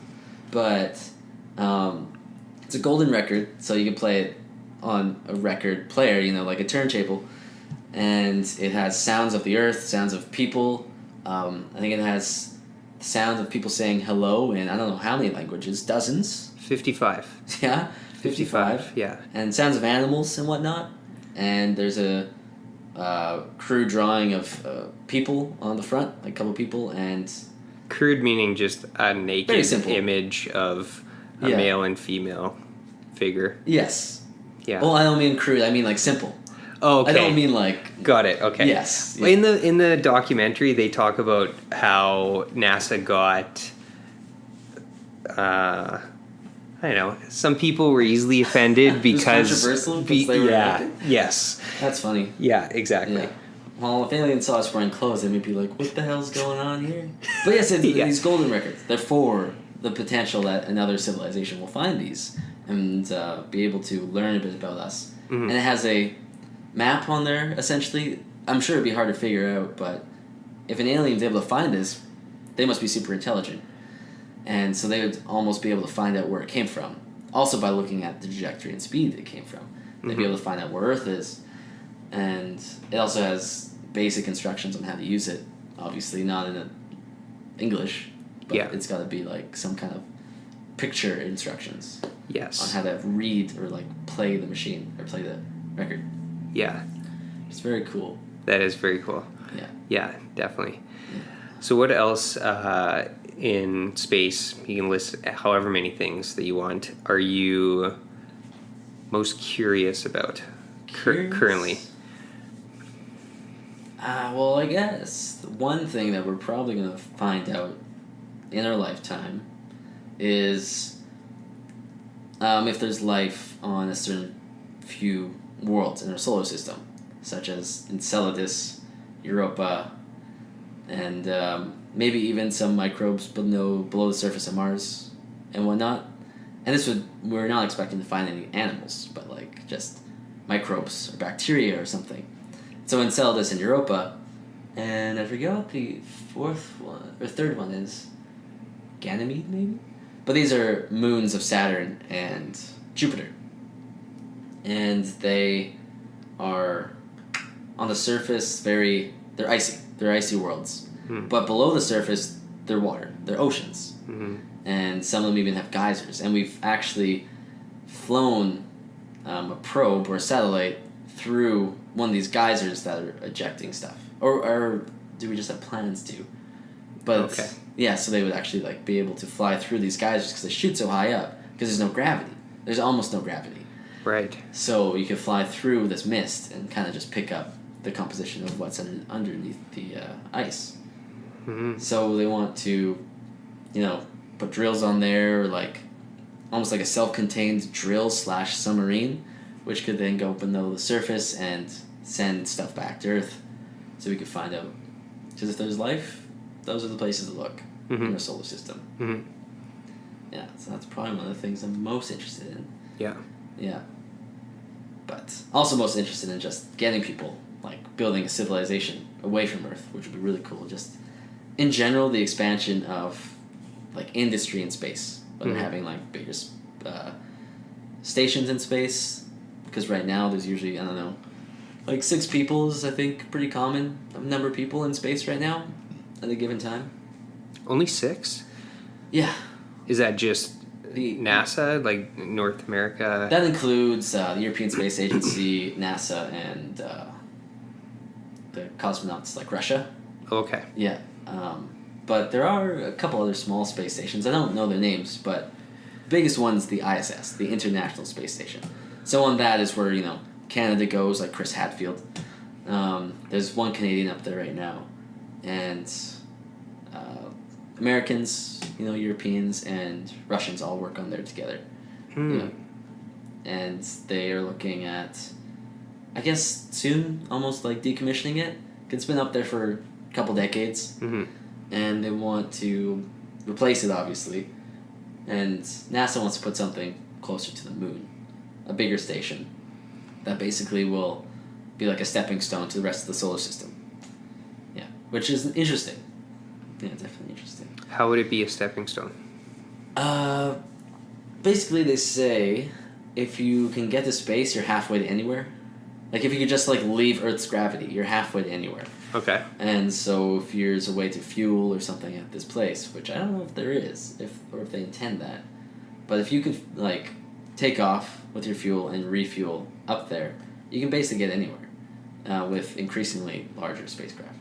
but it's a golden record, so you can play it on a record player, like a turntable, and it has sounds of the earth, sounds of people. I think it has sounds of people saying hello in I don't know how many languages, dozens. 55. Yeah, 55. Yeah. And sounds of animals and whatnot. And there's a crude drawing of people on the front, like a couple people, and Crude meaning just a Very naked simple. image of a Yeah. male and female figure. yes. Yeah. Well, I don't mean crude. I mean like simple. Oh, okay. I don't mean like Got it. Okay. yes. Well, in the documentary, they talk about how NASA got. I don't know. Some people were easily offended It was because. controversial because they were naked? Yes. That's funny. Yeah. Exactly. Yeah. Well, if aliens saw us wearing clothes, they would be like, "What the hell's going on here?" But yes, Yeah. these golden records. They're for the potential that another civilization will find these and be able to learn a bit about us. Mhm. And it has a map on there. Essentially, I'm sure it'd be hard to figure out, but if an alien's able to find this, they must be super intelligent, and so they would almost be able to find out where it came from. Also, by looking at the trajectory and speed that it came from, they'd be able to find out where Earth is. And it also has basic instructions on how to use it. Obviously, not in English, but Yeah. it's got to be like some kind of picture instructions on Yes. how to read or like play the machine or play the record. Yeah. It's very cool. That is very cool. Yeah. Yeah, definitely. So what else in space, you can list however many things that you want, are you most curious about currently? Well, I guess the one thing that we're probably going to find out in our lifetime is if there's life on a certain few worlds in our solar system, such as Enceladus, Europa, and maybe even some microbes below the surface of Mars and whatnot. And we're not expecting to find any animals, but like just microbes or bacteria or something. So Enceladus and Europa, and I forget what the third one is. Ganymede, maybe? But these are moons of Saturn and Jupiter. And they are, on the surface, they're icy. They're icy worlds. But below the surface, they're water. They're oceans. Mm-hmm. And some of them even have geysers. And we've actually flown a probe or a satellite through one of these geysers that are ejecting stuff. Or do we just have plans to? But Okay. yeah, so they would actually like be able to fly through these geysers because they shoot so high up because there's no gravity. There's almost no gravity. Right. So you could fly through this mist and kind of just pick up the composition of what's underneath the ice. Mm-hmm. So they want to, put drills on there, or like almost like a self-contained drill / submarine, which could then go below the surface and send stuff back to Earth, so we could find out. Because if there's life, those are the places to look in our solar system. Mm-hmm. Yeah, so that's probably one of the things I'm most interested in. Yeah. Yeah. But also most interested in just getting people, like building a civilization away from Earth, which would be really cool. Just in general, the expansion of like industry in space, whether having like bigger stations in space, because right now there's usually, I don't know, like 6 people is I think pretty common number of people in space right now at a given time. Only 6? Yeah. Is that just The NASA, like North America? That includes the European Space Agency, NASA, and the cosmonauts like Russia. Okay. Yeah. But there are a couple other small space stations. I don't know their names, but the biggest one's the ISS, the International Space Station. So on that is where, Canada goes, like Chris Hadfield. There's one Canadian up there right now. And Americans, Europeans, and Russians all work on there together. And they are looking at, I guess, soon, almost like decommissioning it. It's been up there for a couple decades, and they want to replace it, obviously. And NASA wants to put something closer to the moon, a bigger station that basically will be like a stepping stone to the rest of the solar system. Yeah, which is interesting. Yeah, definitely interesting. How would it be a stepping stone? Basically, they say if you can get to space, you're halfway to anywhere. Like, if you could just, leave Earth's gravity, you're halfway to anywhere. Okay. And so if there's a way to fuel or something at this place, which I don't know if there is, or if they intend that, but if you could, take off with your fuel and refuel up there, you can basically get anywhere with increasingly larger spacecraft.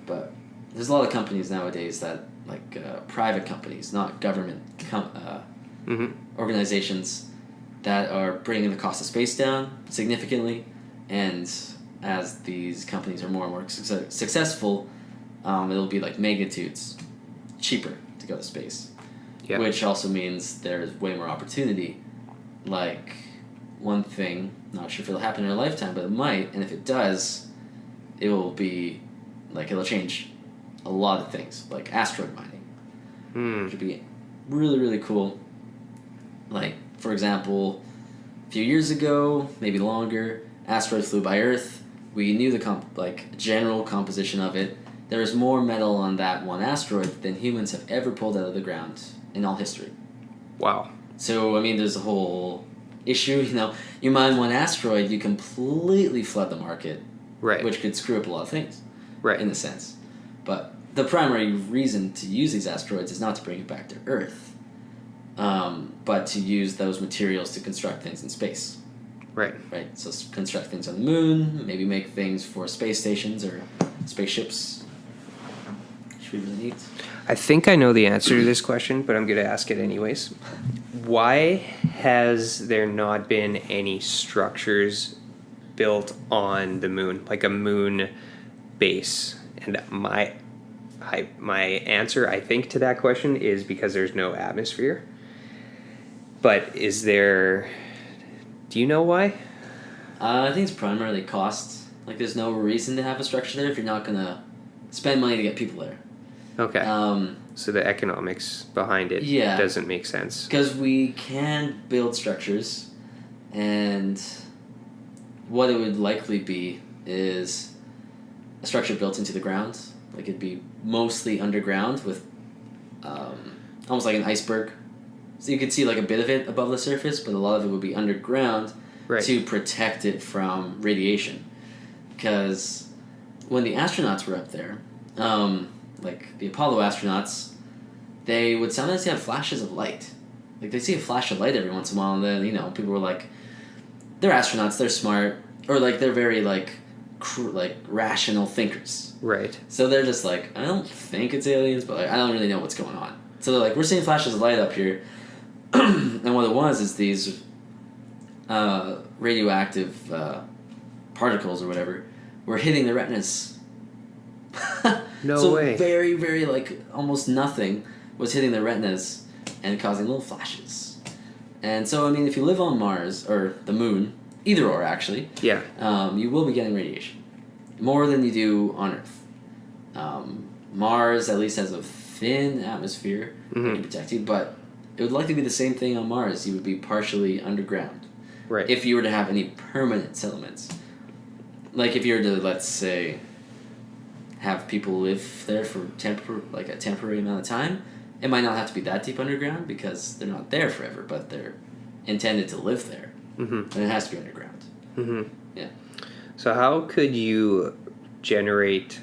But there's a lot of companies nowadays that, private companies, not government organizations, that are bringing the cost of space down significantly, and as these companies are more and more successful, it'll be magnitudes cheaper to go to space, which also means there's way more opportunity. One thing, not sure if it'll happen in our lifetime, but it might, and if it does, it will be, it'll change a lot of things, like asteroid mining, which would be really, really cool. For example, a few years ago, maybe longer, asteroids flew by Earth. We knew the general composition of it. There is more metal on that one asteroid than humans have ever pulled out of the ground in all history. Wow. So, there's a whole issue, you mine one asteroid, you completely flood the market, right? Which could screw up a lot of things, right? In a sense. But the primary reason to use these asteroids is not to bring it back to Earth, but to use those materials to construct things in space. Right. Right. So construct things on the moon, maybe make things for space stations or spaceships. Which we really need. I think I know the answer to this question, but I'm going to ask it anyways. Why has there not been any structures built on the moon, like a moon base? And my answer, I think, to that question is because there's no atmosphere. But is there... Do you know why? I think it's primarily cost. There's no reason to have a structure there if you're not going to spend money to get people there. Okay. So the economics behind it doesn't make sense. Because we can build structures, and what it would likely be is a structure built into the ground. It'd be mostly underground with almost like an iceberg. So you could see a bit of it above the surface, but a lot of it would be underground to protect it from radiation. Because when the astronauts were up there, the Apollo astronauts, they would sometimes have flashes of light. They see a flash of light every once in a while, and then, people were like, they're astronauts, they're smart, or they're very rational thinkers. Right. So they're just I don't think it's aliens, but I don't really know what's going on. So they're we're seeing flashes of light up here. And what it was is these radioactive particles or whatever were hitting the retinas. No way. So very, very almost nothing was hitting the retinas and causing little flashes. And so, if you live on Mars or the moon, either or actually, you will be getting radiation. More than you do on Earth. Mars at least has a thin atmosphere that can protect you, but it would likely be the same thing on Mars. You would be partially underground. Right. If you were to have any permanent settlements. If you were to, let's say, have people live there for a temporary amount of time, it might not have to be that deep underground because they're not there forever, but they're intended to live there. And it has to be underground. Yeah. So how could you generate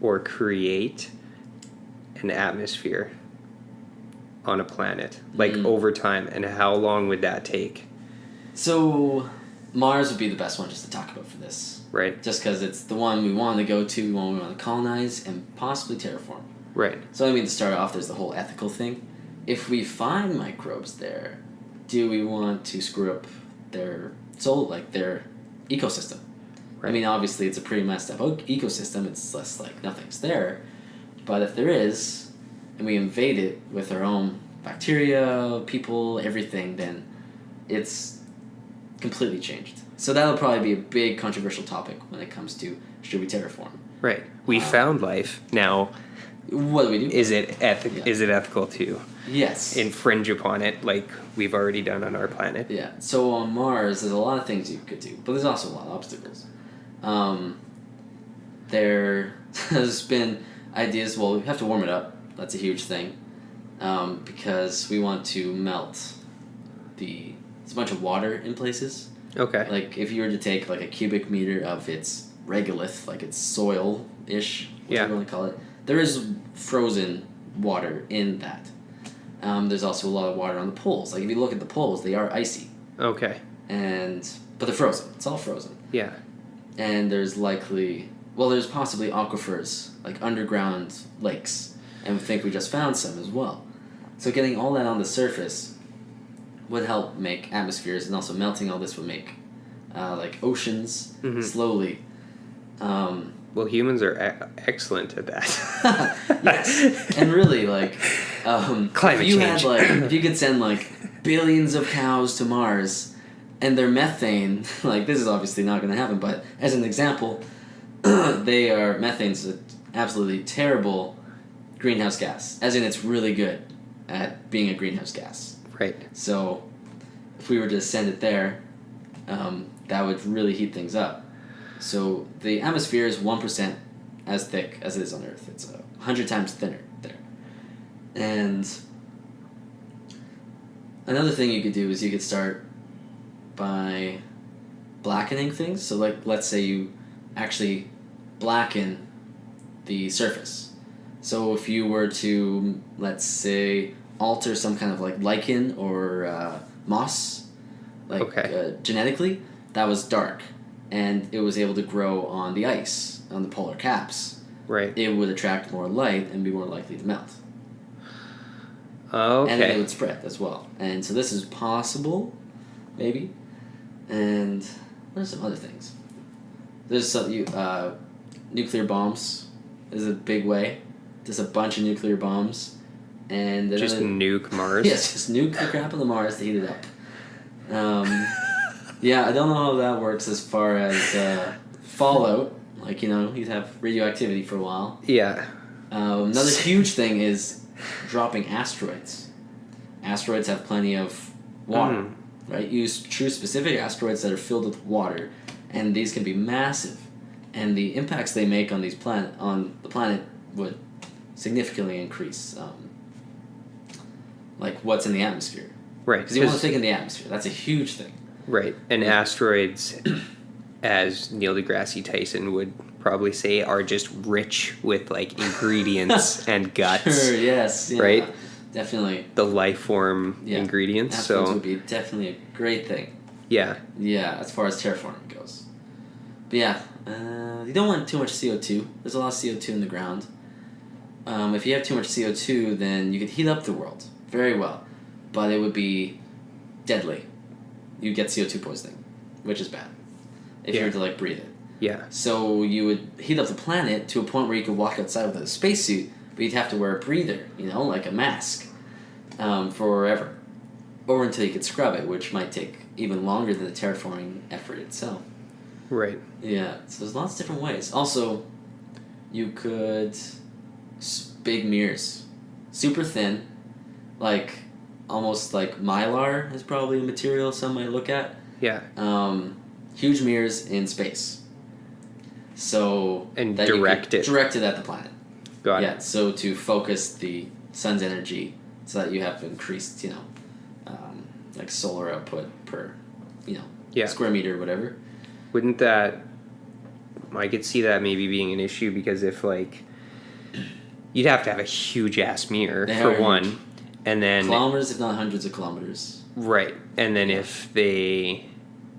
or create an atmosphere on a planet, over time, and how long would that take? So Mars would be the best one just to talk about for this. Right. Just because it's the one we want to go to, the one we want to colonize, and possibly terraform. Right. So to start off, there's the whole ethical thing. If we find microbes there, do we want to screw up their their ecosystem? Right. Obviously it's a pretty messed up ecosystem. It's less nothing's there. But if there is, and we invade it with our own bacteria, people, everything, then it's completely changed. So that'll probably be a big controversial topic when it comes to should we terraform. Right. We found life. Now, what do we do? Is it ethical to Yes. infringe upon it like we've already done on our planet? Yeah. So on Mars, there's a lot of things you could do, but there's also a lot of obstacles. There's been ideas. Well, we have to warm it up. That's a huge thing, because we want to melt It's a bunch of water in places. Okay. Like if you were to take like a cubic meter of its regolith, like its soil-ish, whatever you want to call it, there is frozen water in that. There's also a lot of water on the poles. Like if you look at the poles, they are icy. Okay. But they're frozen. It's all frozen. Yeah. And there's possibly aquifers, like underground lakes, and we think we just found some as well. So getting all that on the surface would help make atmospheres, and also melting all this would make like oceans slowly. Well, humans are excellent at that. Yes, and really, like, climate change. If you could send like billions of cows to Mars, and their methane, like this is obviously not going to happen, but as an example, methane's an absolutely terrible greenhouse gas. As in, it's really good at being a greenhouse gas. Right. So, if we were to send it there, that would really heat things up. So the atmosphere is 1% as thick as it is on Earth. It's 100 times thinner there. And another thing you could do is you could start by blackening things. So like, let's say you actually blacken the surface. So if you were to, let's say, alter some kind of like lichen or moss, like genetically, that was dark, and it was able to grow on the ice, on the polar caps. Right. It would attract more light and be more likely to melt. Okay. And it would spread as well. And so this is possible, maybe. And there's some other things. There's some nuclear bombs is a big way. Just a bunch of nuclear bombs. And just nuke Mars? Yes, just nuke the crap on the Mars to heat it up. Yeah, I don't know how that works as far as fallout. Like, you'd have radioactivity for a while. Yeah. Another huge thing is dropping asteroids. Asteroids have plenty of water, right? You choose specific asteroids that are filled with water, and these can be massive. And the impacts they make on the planet would significantly increase like what's in the atmosphere. Right. Because you want to think in the atmosphere. That's a huge thing. Right. And asteroids, as Neil deGrasse Tyson would probably say, are just rich with like ingredients and guts. Sure, yes. Yeah, right? Definitely. The life form ingredients. Asteroids so would be definitely a great thing. Yeah. Yeah, as far as terraforming goes. But yeah, you don't want too much CO2. There's a lot of CO2 in the ground. If you have too much CO2, then you could heat up the world very well, but it would be deadly. You'd get CO2 poisoning, which is bad if you were to like breathe it. Yeah. So you would heat up the planet to a point where you could walk outside with a spacesuit, but you'd have to wear a breather, like a mask, forever, or until you could scrub it, which might take even longer than the terraforming effort itself. Right. Yeah. So there's lots of different ways. Also, you could big mirrors, super thin, like almost like mylar is probably a material some might look at. Yeah. Huge mirrors in space. So and directed at the planet. Got it. Yeah. So to focus the sun's energy, so that you have increased, like solar output per, square meter or whatever. Wouldn't that? I could see that maybe being an issue because if like. You'd have to have a huge ass mirror for one, and then kilometers, if not hundreds of kilometers. Right, and then if they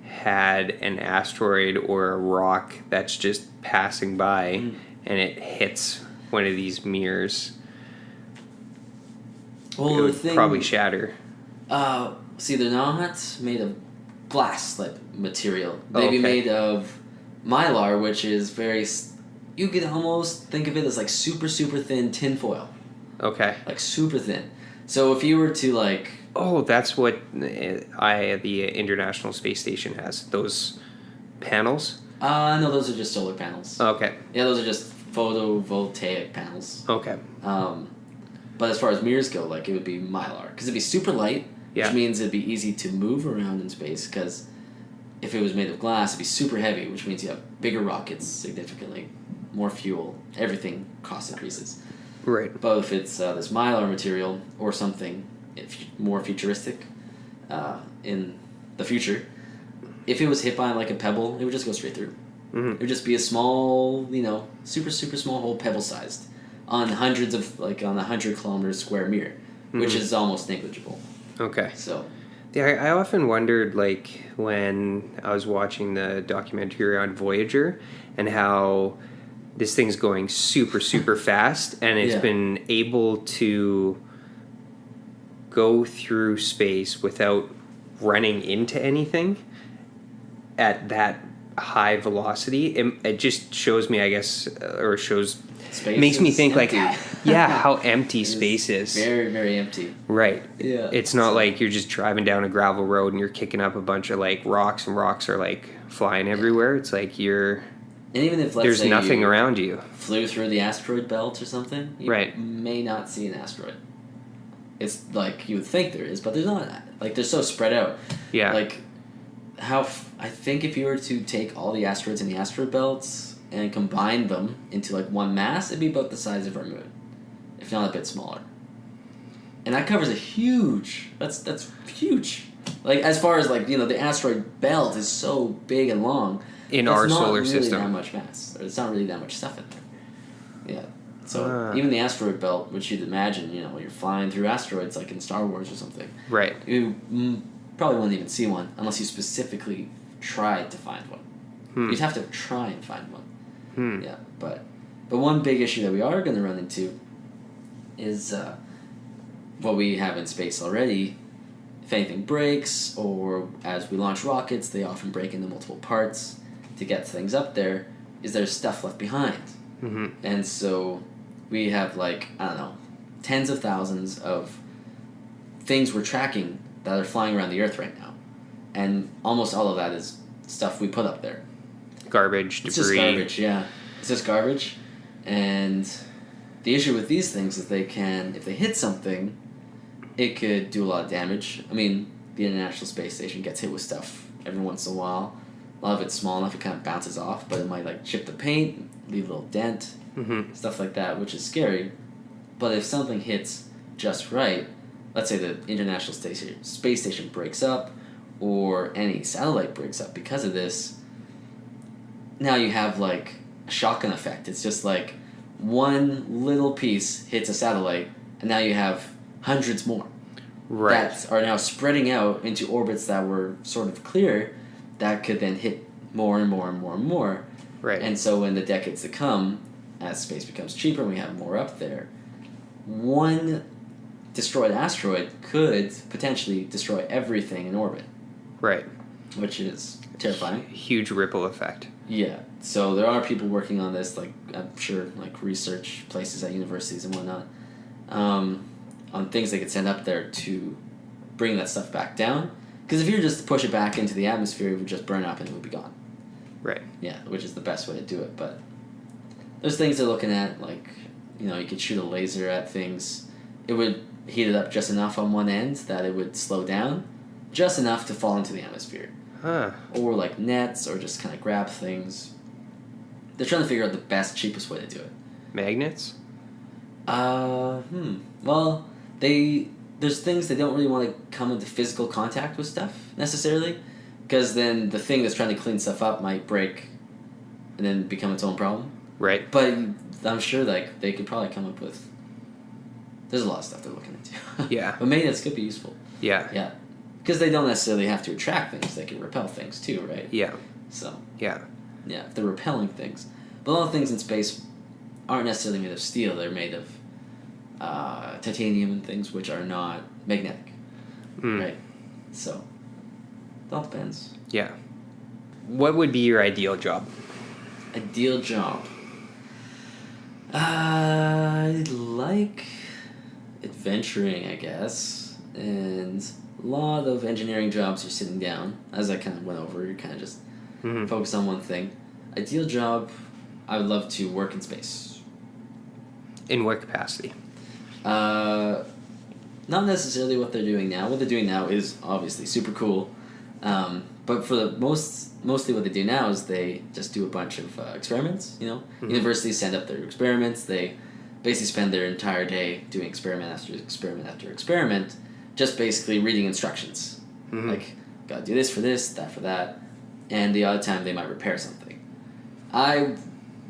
had an asteroid or a rock that's just passing by, and it hits one of these mirrors, it would probably shatter. See, they're not made of glass like material. They'd be made of mylar, which is very. You could almost think of it as like super, super thin tinfoil. Okay. Like super thin. So if you were to like... Oh, that's what the International Space Station has. Those panels? No, those are just solar panels. Okay. Yeah, those are just photovoltaic panels. Okay. But as far as mirrors go, like, it would be Mylar. Because it'd be super light, Yeah. which means it'd be easy to move around in space. Because if it was made of glass, it'd be super heavy, which means you have bigger rockets significantly, more fuel, everything cost increases. Right. But if it's this Mylar material or something more futuristic in the future, if it was hit by like a pebble, it would just go straight through. Mm-hmm. It would just be a small, super, super small hole, pebble-sized, on on a 100-kilometer square mirror, which is almost negligible. Okay. So... Yeah, I often wondered, like, when I was watching the documentary on Voyager and how this thing's going super, super fast, and it's been able to go through space without running into anything at that high velocity. It just shows me, I guess, or shows... Space makes me think empty. how empty space is. Very, very empty. Right. Yeah. It's not like you're just driving down a gravel road and you're kicking up a bunch of like rocks, and rocks are like flying everywhere. It's like And even if, let's there's say, nothing you around you. flew through the asteroid belt or something, you Right. may not see an asteroid. It's like you would think there is, but there's not. Like, they're so spread out. Yeah. Like, I think if you were to take all the asteroids in the asteroid belts and combine them into like one mass, it'd be about the size of our moon, if not a bit smaller. And that covers a huge... That's huge. Like, as far as like, the asteroid belt is so big and long. In our solar It's system. not really that much mass. It's not really that much stuff in there. Yeah. So even the asteroid belt, which you'd imagine, when you're flying through asteroids, like in Star Wars or something, Right. you probably wouldn't even see one unless you specifically tried to find one. You'd have to try and find one. Yeah, but one big issue that we are going to run into is what we have in space already. If anything breaks, or as we launch rockets, they often break into multiple parts to get things up there, is there's stuff left behind. Mm-hmm. And so we have, like, I don't know, tens of thousands of things we're tracking that are flying around the Earth right now. And almost all of that is stuff we put up there. Garbage, debris. It's just garbage, yeah. It's just garbage. And the issue with these things is if they hit something, it could do a lot of damage. I mean, the International Space Station gets hit with stuff every once in a while. A lot of it's small enough it kind of bounces off, but it might like chip the paint, leave a little dent, stuff like that, which is scary. But if something hits just right, let's say the International Space Station breaks up, or any satellite breaks up because of this, now you have like a shotgun effect. It's just like one little piece hits a satellite, and now you have hundreds more that are now spreading out into orbits that were sort of clear, that could then hit more and more and more and more. Right. And so in the decades to come, as space becomes cheaper and we have more up there, one destroyed asteroid could potentially destroy everything in orbit. Right. Which is terrifying. Huge ripple effect. Yeah. So there are people working on this, like, I'm sure, like research places at universities and whatnot, on things they could send up there to bring that stuff back down. Because if you were just to push it back into the atmosphere, it would just burn up and it would be gone. Right. Yeah, which is the best way to do it. But there's things they're looking at, like, you could shoot a laser at things. It would heat it up just enough on one end that it would slow down, just enough to fall into the atmosphere. Huh. Or like nets, or just kind of grab things. They're trying to figure out the best, cheapest way to do it. Magnets? Well, there's things they don't really want to come into physical contact with stuff, necessarily. Because then the thing that's trying to clean stuff up might break and then become its own problem. Right. But I'm sure like they could probably come up with... There's a lot of stuff they're looking into. Yeah. But magnets could be useful. Yeah. Yeah. Because they don't necessarily have to attract things. They can repel things too, right? Yeah. So... Yeah. Yeah, if they're repelling things. But a lot of things in space aren't necessarily made of steel. They're made of titanium and things which are not magnetic. Right? So, it all depends. Yeah. What would be your ideal job? Ideal job. I'd like adventuring, I guess, and a lot of engineering jobs you're sitting down. As I kind of went over, you're kind of just focused on one thing. Ideal job, I would love to work in space. In what capacity? Not necessarily what they're doing now. What they're doing now is obviously super cool. But for the mostly what they do now is they just do a bunch of experiments, you know? Universities send up their experiments. They basically spend their entire day doing experiment after experiment after experiment, just basically reading instructions. Like, gotta do this for this, that for that. And the odd time they might repair something. I,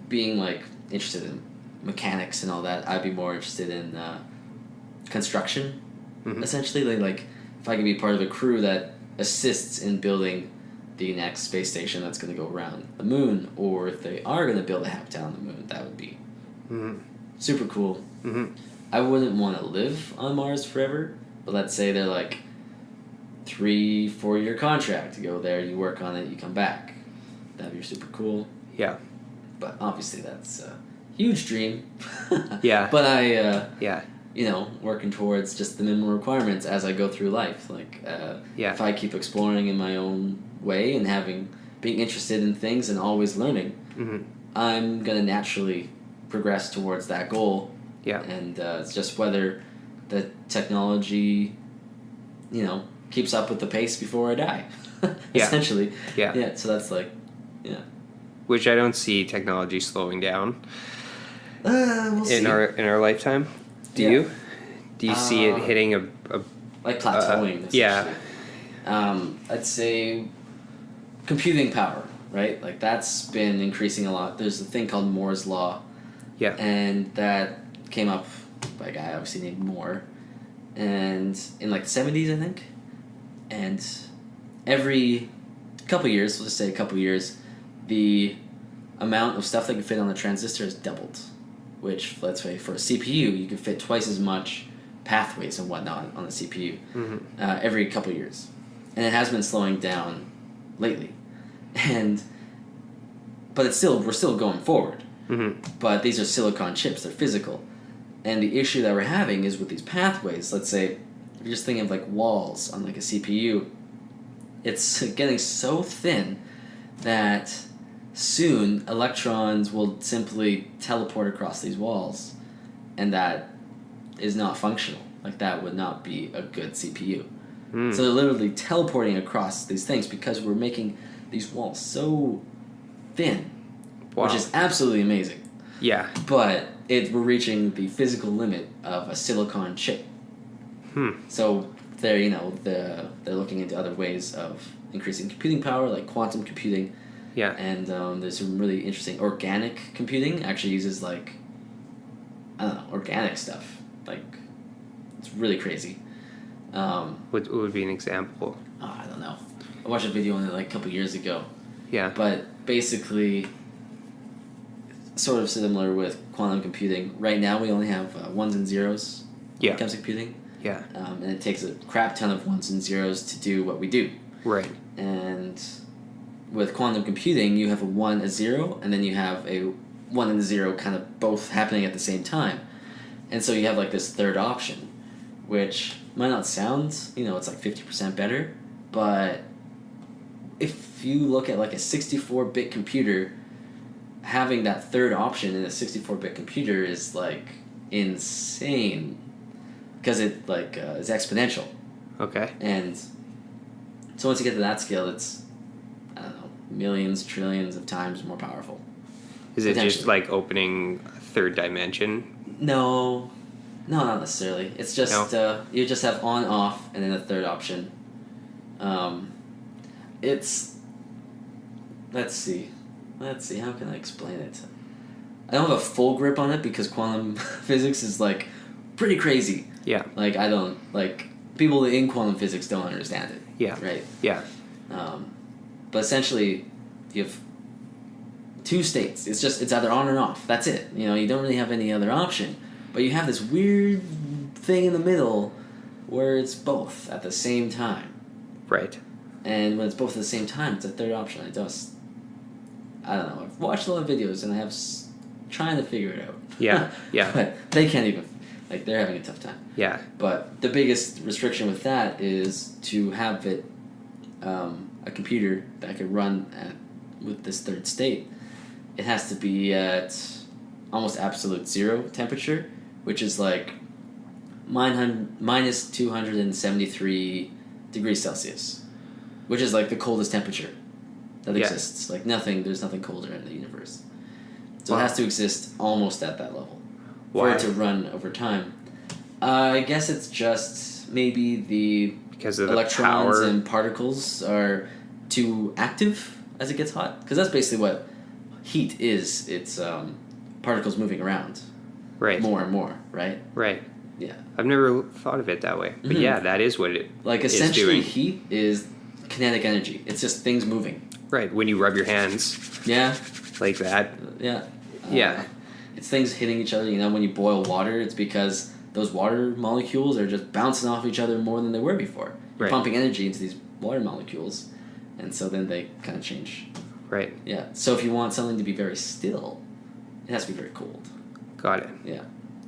being, like, interested in mechanics and all that, I'd be more interested in construction, essentially. Like, if I could be part of a crew that assists in building the next space station that's going to go around the moon, or if they are going to build a habitat on the moon, that would be super cool. I wouldn't want to live on Mars forever, but let's say they're like 3-4 year contract. You go there, you work on it, you come back. That'd be super cool. Yeah. But obviously that's a huge dream. Yeah. But working towards just the minimum requirements as I go through life. Like, if I keep exploring in my own way and being interested in things and always learning, I'm going to naturally progress towards that goal. Yeah. And it's just whether the technology, keeps up with the pace before I die, essentially. Yeah. Yeah, so that's like, Which I don't see technology slowing down we'll see. in our lifetime. Do you? Do you see it hitting a like plateauing? Yeah. I'd say computing power, right? Like that's been increasing a lot. There's a thing called Moore's law. Yeah. And that came up by a guy obviously named Moore, and in like the 70s, I think. And every couple years, we'll just say a couple years, the amount of stuff that can fit on a transistor has doubled. Which, let's say, for a CPU, you can fit twice as much pathways and whatnot on the CPU every couple of years. And it has been slowing down lately. But we're still going forward. But these are silicon chips, they're physical. And the issue that we're having is with these pathways, let's say, if you're just thinking of like walls on like a CPU, it's getting so thin that soon electrons will simply teleport across these walls, and that is not functional. Like that would not be a good CPU. So they're literally teleporting across these things because we're making these walls so thin, which is absolutely amazing. Yeah. But we're reaching the physical limit of a silicon chip. So they're looking into other ways of increasing computing power, like quantum computing. Yeah. And there's some really interesting organic computing. Actually uses like, I don't know, organic stuff. Like, it's really crazy. What would be an example? I don't know. I watched a video on it like a couple years ago. Yeah. But basically, sort of similar with quantum computing. Right now we only have ones and zeros when it comes to computing. Yeah. And it takes a crap ton of ones and zeros to do what we do. Right. And with quantum computing, you have a 1, a 0, and then you have a 1 and a 0 kind of both happening at the same time. And so you have like this third option, which might not sound, it's like 50% better, but if you look at like a 64-bit computer, having that third option in a 64-bit computer is like insane, because it like is exponential. Okay. And so once you get to that scale, it's, I don't know, millions, trillions of times more powerful. Is it just like opening a third dimension? No, not necessarily. It's just you just have on, off, and then a third option. It's let's see, how can I explain it? I don't have a full grip on it because quantum physics is like pretty crazy. Yeah. Like I don't like people in quantum physics don't understand it. Yeah. Right. Yeah. But essentially, you have two states. It's either on or off. That's it. You don't really have any other option. But you have this weird thing in the middle where it's both at the same time. Right. And when it's both at the same time, it's a third option. I don't know. I've watched a lot of videos and I have trying to figure it out. Yeah. Yeah. But they can't even Like, they're having a tough time. Yeah. But the biggest restriction with that is to have it, a computer that could run with this third state. It has to be at almost absolute zero temperature, which is like minus 273 degrees Celsius, which is like the coldest temperature that exists. Like there's nothing colder in the universe. So it has to exist almost at that level for it to run over time. I guess it's just maybe because of electrons and particles are too active as it gets hot. Because that's basically what heat is. It's particles moving around. Right. More and more, right? Right. Yeah. I've never thought of it that way. But yeah, that is what it like is essentially doing. Heat is kinetic energy. It's just things moving. Right. When you rub your hands. Yeah. Like that. Yeah. Yeah. It's things hitting each other. You know, when you boil water, it's because those water molecules are just bouncing off each other more than they were before. You're pumping energy into these water molecules, and so then they kind of change. Right. Yeah. So if you want something to be very still, it has to be very cold. Got it. Yeah.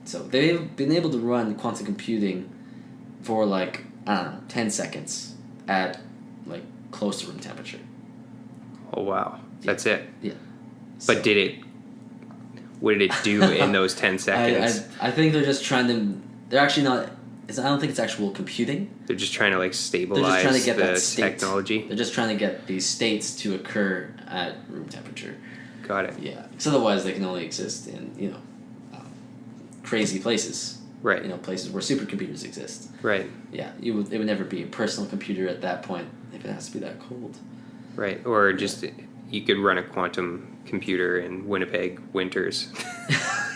So they've been able to run quantum computing for like, I don't know, 10 seconds at like close to room temperature. Oh, wow. That's it. Yeah. But what did it do in those 10 seconds? I think they're just trying to, they're actually not, I don't think it's actual computing. They're just trying to like stabilize the technology. They're just trying to get these states to occur at room temperature. Got it. Yeah. Because otherwise they can only exist in, crazy places. Right. Places where supercomputers exist. Right. Yeah. It would never be a personal computer at that point if it has to be that cold. Right. Or just you could run a quantum computer in Winnipeg winters.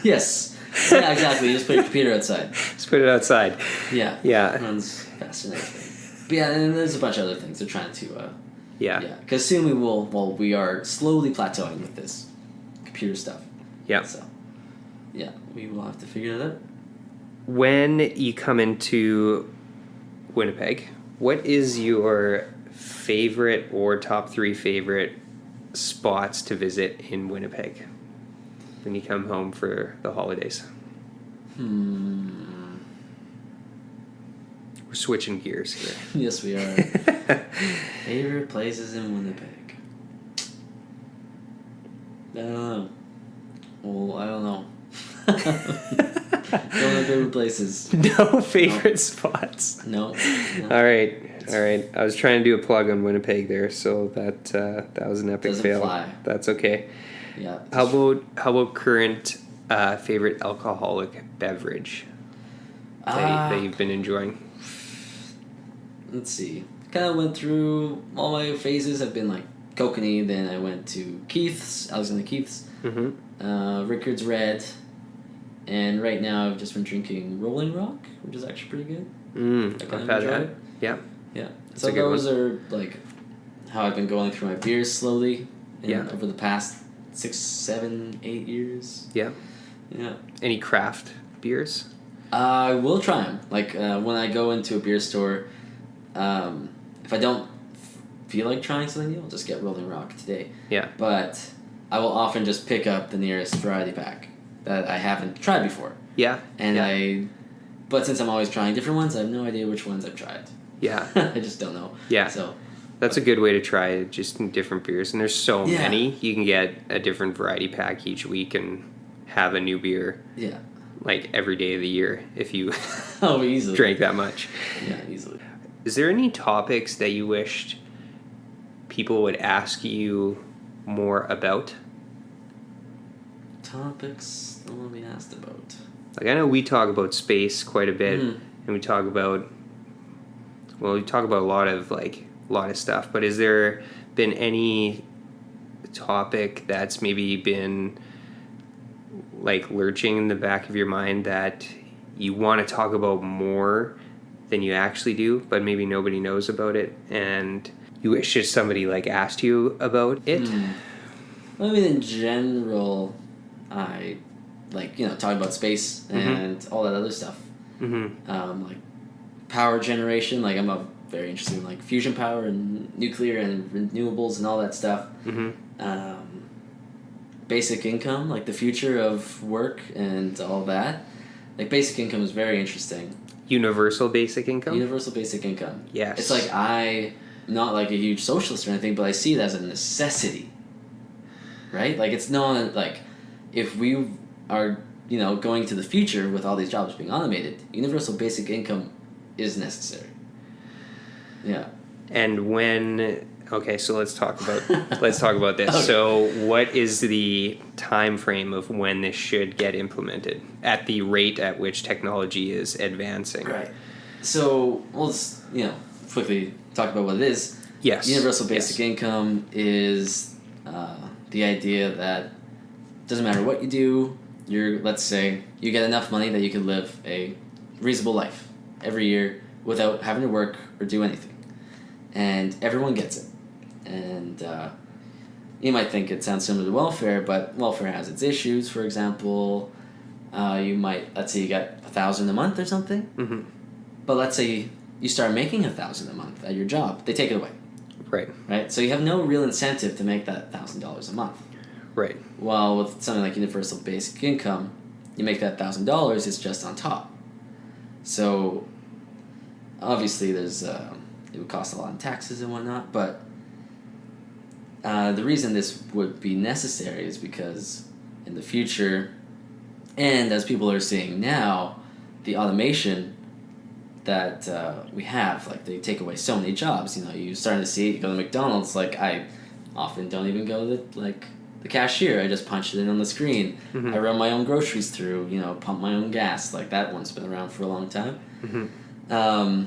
Yes. Yeah, exactly. You just put your computer outside. Just put it outside. Yeah. Yeah. It runs faster than anything. But yeah, and there's a bunch of other things they're trying to... Yeah. Because soon we are slowly plateauing with this computer stuff. Yeah. So, yeah, we will have to figure that out. When you come into Winnipeg, what is your favorite or top 3 favorite spots to visit in Winnipeg when you come home for the holidays? We're switching gears here. Yes, we are. Favorite places in Winnipeg? I don't know. Well, I don't know. Don't have favorite places. No favorite spots. No. All right. I was trying to do a plug on Winnipeg there, so that was an epic fail. Fly. That's okay. Yeah. How about current favorite alcoholic beverage that you've been enjoying? Let's see. Kind of went through all my phases. I've been like Kokanee, then I went to Keith's, Alexander Keith's, Rickard's Red, and right now I've just been drinking Rolling Rock, which is actually pretty good. I've had that. Yeah. Yeah. So those are like how I've been going through my beers slowly over the past 6, 7, 8 years. Yeah. Yeah. Any craft beers? I will try them. Like when I go into a beer store, if I don't feel like trying something new, I'll just get Rolling Rock today. Yeah. But I will often just pick up the nearest variety pack that I haven't tried before. Yeah. But since I'm always trying different ones, I have no idea which ones I've tried. Yeah. I just don't know. Yeah. So that's a good way to try just different beers. And there's so many. You can get a different variety pack each week and have a new beer. Yeah. Like every day of the year if you easily drank that much. Yeah, easily. Is there any topics that you wished people would ask you more about? Topics I want to be asked about. Like I know we talk about space quite a bit, and we talk about a lot of stuff. But has there been any topic that's maybe been like lurching in the back of your mind that you want to talk about more than you actually do, but maybe nobody knows about it, and you wish just somebody like asked you about it? Well, I mean, in general, I talk about space and all that other stuff. Like power generation. Like I'm very interested in like fusion power and nuclear and renewables and all that stuff. Basic income, like the future of work and all that. like basic income is very interesting. Universal basic income? Universal basic income. Yes. It's like not like a huge socialist or anything, but I see it as a necessity. Right? Like it's not like if we are, going to the future with all these jobs being automated, universal basic income is necessary. Yeah. And so let's talk about this. Okay. So what is the time frame of when this should get implemented at the rate at which technology is advancing? Right. So let's quickly talk about what it is. Yes. Universal basic income is the idea that it doesn't matter what you do, let's say you get enough money that you can live a reasonable life every year without having to work or do anything. And everyone gets it. And you might think it sounds similar to welfare, but welfare has its issues. For example, let's say you get $1,000 a month or something, mm-hmm. but let's say you start making $1,000 a month at your job, they take it away. Right. So you have no real incentive to make that $1,000 a month. Right. While with something like universal basic income, you make that $1,000, it's just on top. So obviously there's it would cost a lot in taxes and whatnot, but the reason this would be necessary is because in the future, and as people are seeing now, the automation that we have, like they take away so many jobs. You're starting to see it. You go to McDonald's, like I often don't even go to the cashier. I just punch it in on the screen. Mm-hmm. I run my own groceries through, pump my own gas. Like that one's been around for a long time. Mm-hmm.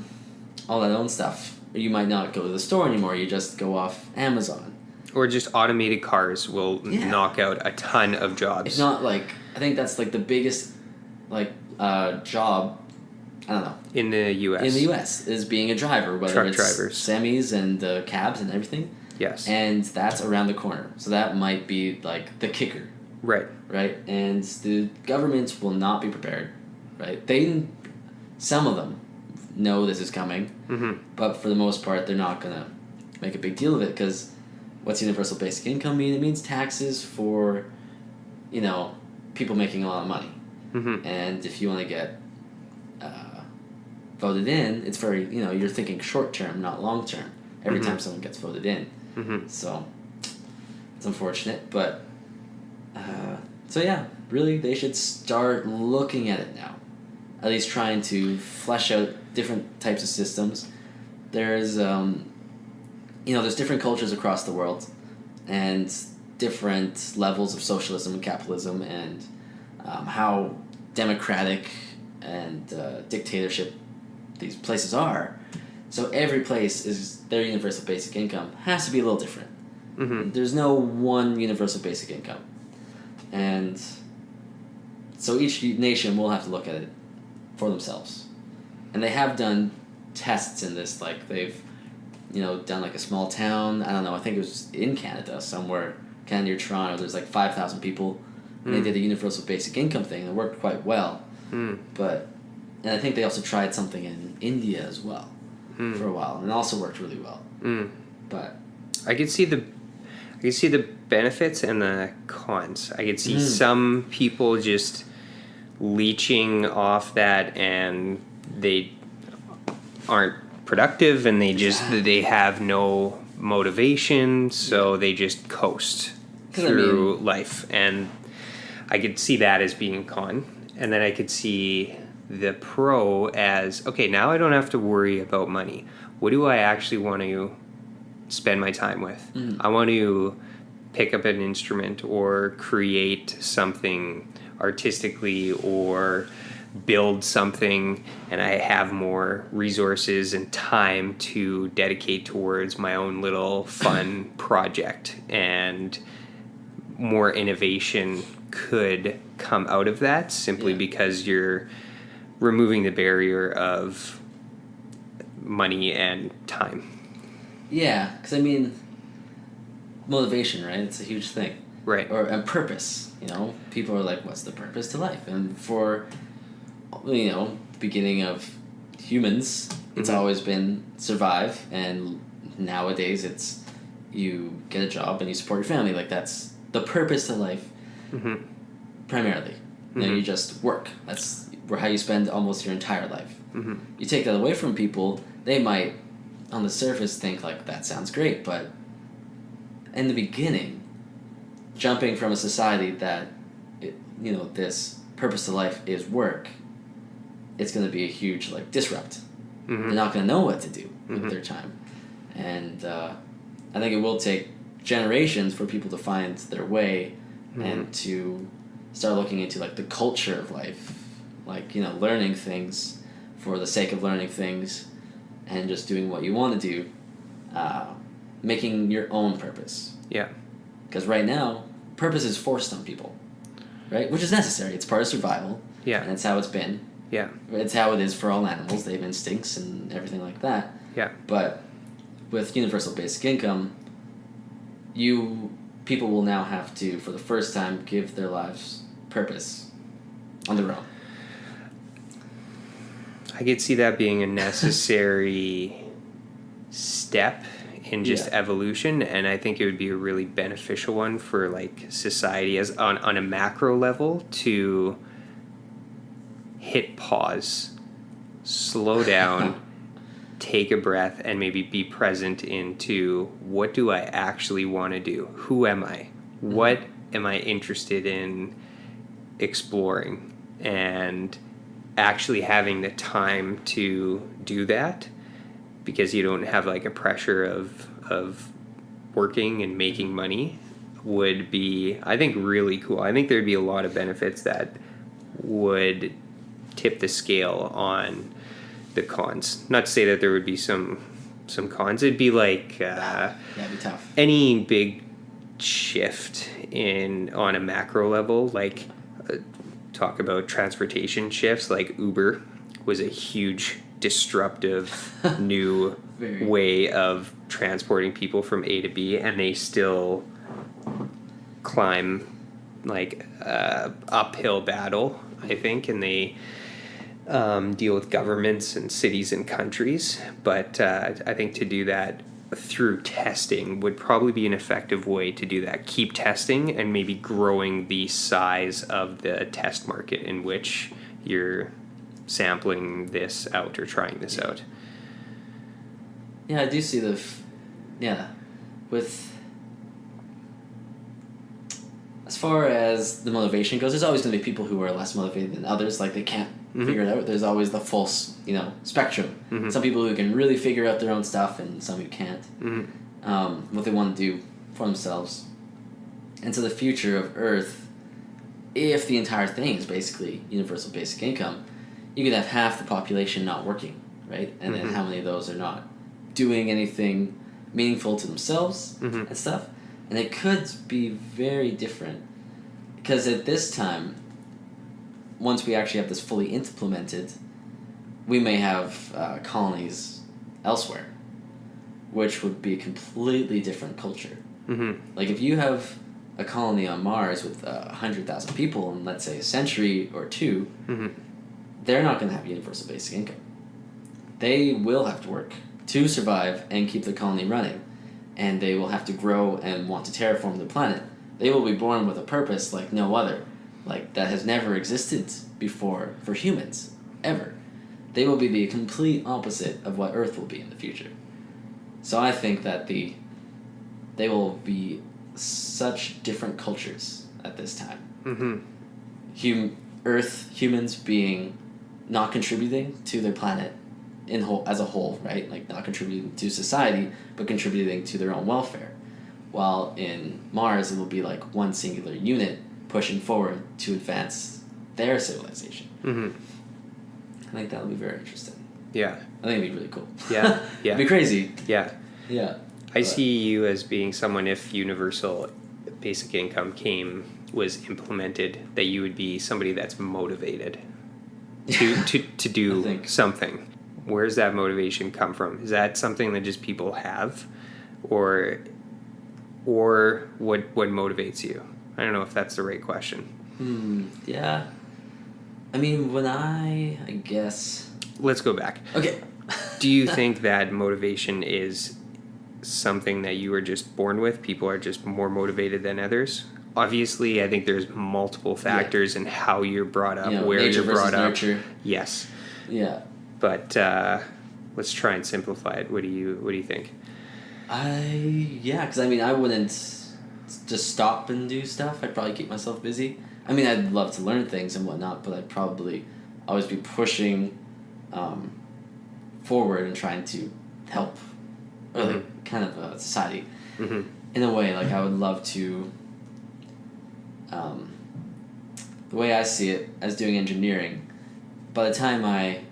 All that own stuff. You might not go to the store anymore. You just go off Amazon. Or just automated cars will knock out a ton of jobs. It's not I think that's the biggest job, I don't know. In the U.S. In the U.S. is being a driver, whether truck it's drivers. semis and cabs and everything. Yes. And that's around the corner. So that might be the kicker. Right. Right? And the governments will not be prepared. Right? Some of them know this is coming, mm-hmm. but for the most part, they're not going to make a big deal of it because what's universal basic income mean? It means taxes for, people making a lot of money. Mm-hmm. And if you want to get voted in, it's very, you're thinking short term, not long term, every mm-hmm. time someone gets voted in. Mm-hmm. So it's unfortunate, but so yeah, really they should start looking at it now. At least trying to flesh out different types of systems. There's there's different cultures across the world and different levels of socialism and capitalism and how democratic and dictatorship these places are. So every place their universal basic income has to be a little different. Mm-hmm. There's no one universal basic income. And so each nation will have to look at it for themselves. And they have done tests in this, they've done a small town, I don't know, I think it was in Canada somewhere, kind of near Toronto, there's 5,000 people, and they did a universal basic income thing, and it worked quite well. And I think they also tried something in India as well for a while, and it also worked really well. But I could see the benefits and the cons. I could see some people just leeching off that, and they aren't productive, and they have no motivation, so they just coast through life. And I could see that as being a con. And then I could see the pro as, okay, now I don't have to worry about money. What do I actually want to spend my time with? I want to pick up an instrument or create something artistically or build something, and I have more resources and time to dedicate towards my own little fun project, and more innovation could come out of that simply because you're removing the barrier of money and time. Yeah, because motivation, right? It's a huge thing. Right. And purpose, people are like, what's the purpose to life? And for, the beginning of humans, it's always been survive, and nowadays it's you get a job and you support your family. That's the purpose to life, primarily. You just work. how you spend almost your entire life. Mm-hmm. You take that away from people, they might, on the surface, think like, that sounds great, but in the beginning, jumping from a society that, this purpose to life is work, it's going to be a huge, like, disrupt. Mm-hmm. They're not going to know what to do mm-hmm. with their time. And I think it will take generations for people to find their way mm-hmm. and to start looking into, like, the culture of life, like, learning things for the sake of learning things and just doing what you want to do, making your own purpose. Yeah. Because right now, purpose is forced on people, right? Which is necessary. It's part of survival. Yeah. And it's how it's been. Yeah. It's how it is for all animals. They have instincts and everything like that. Yeah. But with universal basic income, people will now have to, for the first time, give their lives purpose on their own. I could see that being a necessary step in just evolution, and I think it would be a really beneficial one for like society as on a macro level to hit pause, slow down, take a breath, and maybe be present into what do I actually want to do? Who am I? What am I interested in exploring? And actually having the time to do that, because you don't have like a pressure of working and making money, would be, I think, really cool. I think there'd be a lot of benefits that would tip the scale on the cons. Not to say that there would be some cons. It'd be like It'd be tough. Any big shift on a macro level, like talk about transportation shifts, like Uber was a huge disruptive new way of transporting people from A to B, and they still climb like uphill battle, I think, and they deal with governments and cities and countries. But I think to do that through testing would probably be an effective way to do that. Keep testing and maybe growing the size of the test market in which you're sampling this out or trying this out. Yeah, I do see with as far as the motivation goes, there's always going to be people who are less motivated than others, like they can't figure it out. There's always the full, spectrum. Mm-hmm. Some people who can really figure out their own stuff and some who can't. Mm-hmm. What they want to do for themselves. And so the future of Earth, if the entire thing is basically universal basic income, you could have half the population not working, right? And then how many of those are not doing anything meaningful to themselves and stuff? And it could be very different. Because at this time, once we actually have this fully implemented, we may have colonies elsewhere, which would be a completely different culture. Mm-hmm. Like if you have a colony on Mars with 100,000 people in, let's say, a century or two, they're not going to have universal basic income. They will have to work to survive and keep the colony running, and they will have to grow and want to terraform the planet. They will be born with a purpose like no other, like that has never existed before for humans, ever. They will be the complete opposite of what Earth will be in the future. So I think that they will be such different cultures at this time. Humans being not contributing to their planet as a whole, right? Like not contributing to society, but contributing to their own welfare. While in Mars, it will be like one singular unit pushing forward to advance their civilization. I think that would be very interesting. Yeah. I think it'd be really cool. Yeah. Yeah. It'd be crazy. Yeah. Yeah. I see you as being someone, if universal basic income was implemented, that you would be somebody that's motivated to do something. Where's that motivation come from? Is that something that just people have, or what motivates you? I don't know if that's the right question. Yeah. I mean, I guess... Let's go back. Okay. Do you think that motivation is something that you were just born with? People are just more motivated than others. Obviously, I think there's multiple factors in how you're brought up, where you're brought up. Nurture. Yes. Yeah. But let's try and simplify it. What do you think? Because I wouldn't just stop and do stuff. I'd probably keep myself busy. I mean, I'd love to learn things and whatnot, but I'd probably always be pushing forward and trying to help, or like kind of society. Mm-hmm. In a way, like I would love to. The way I see it as doing engineering, by the time I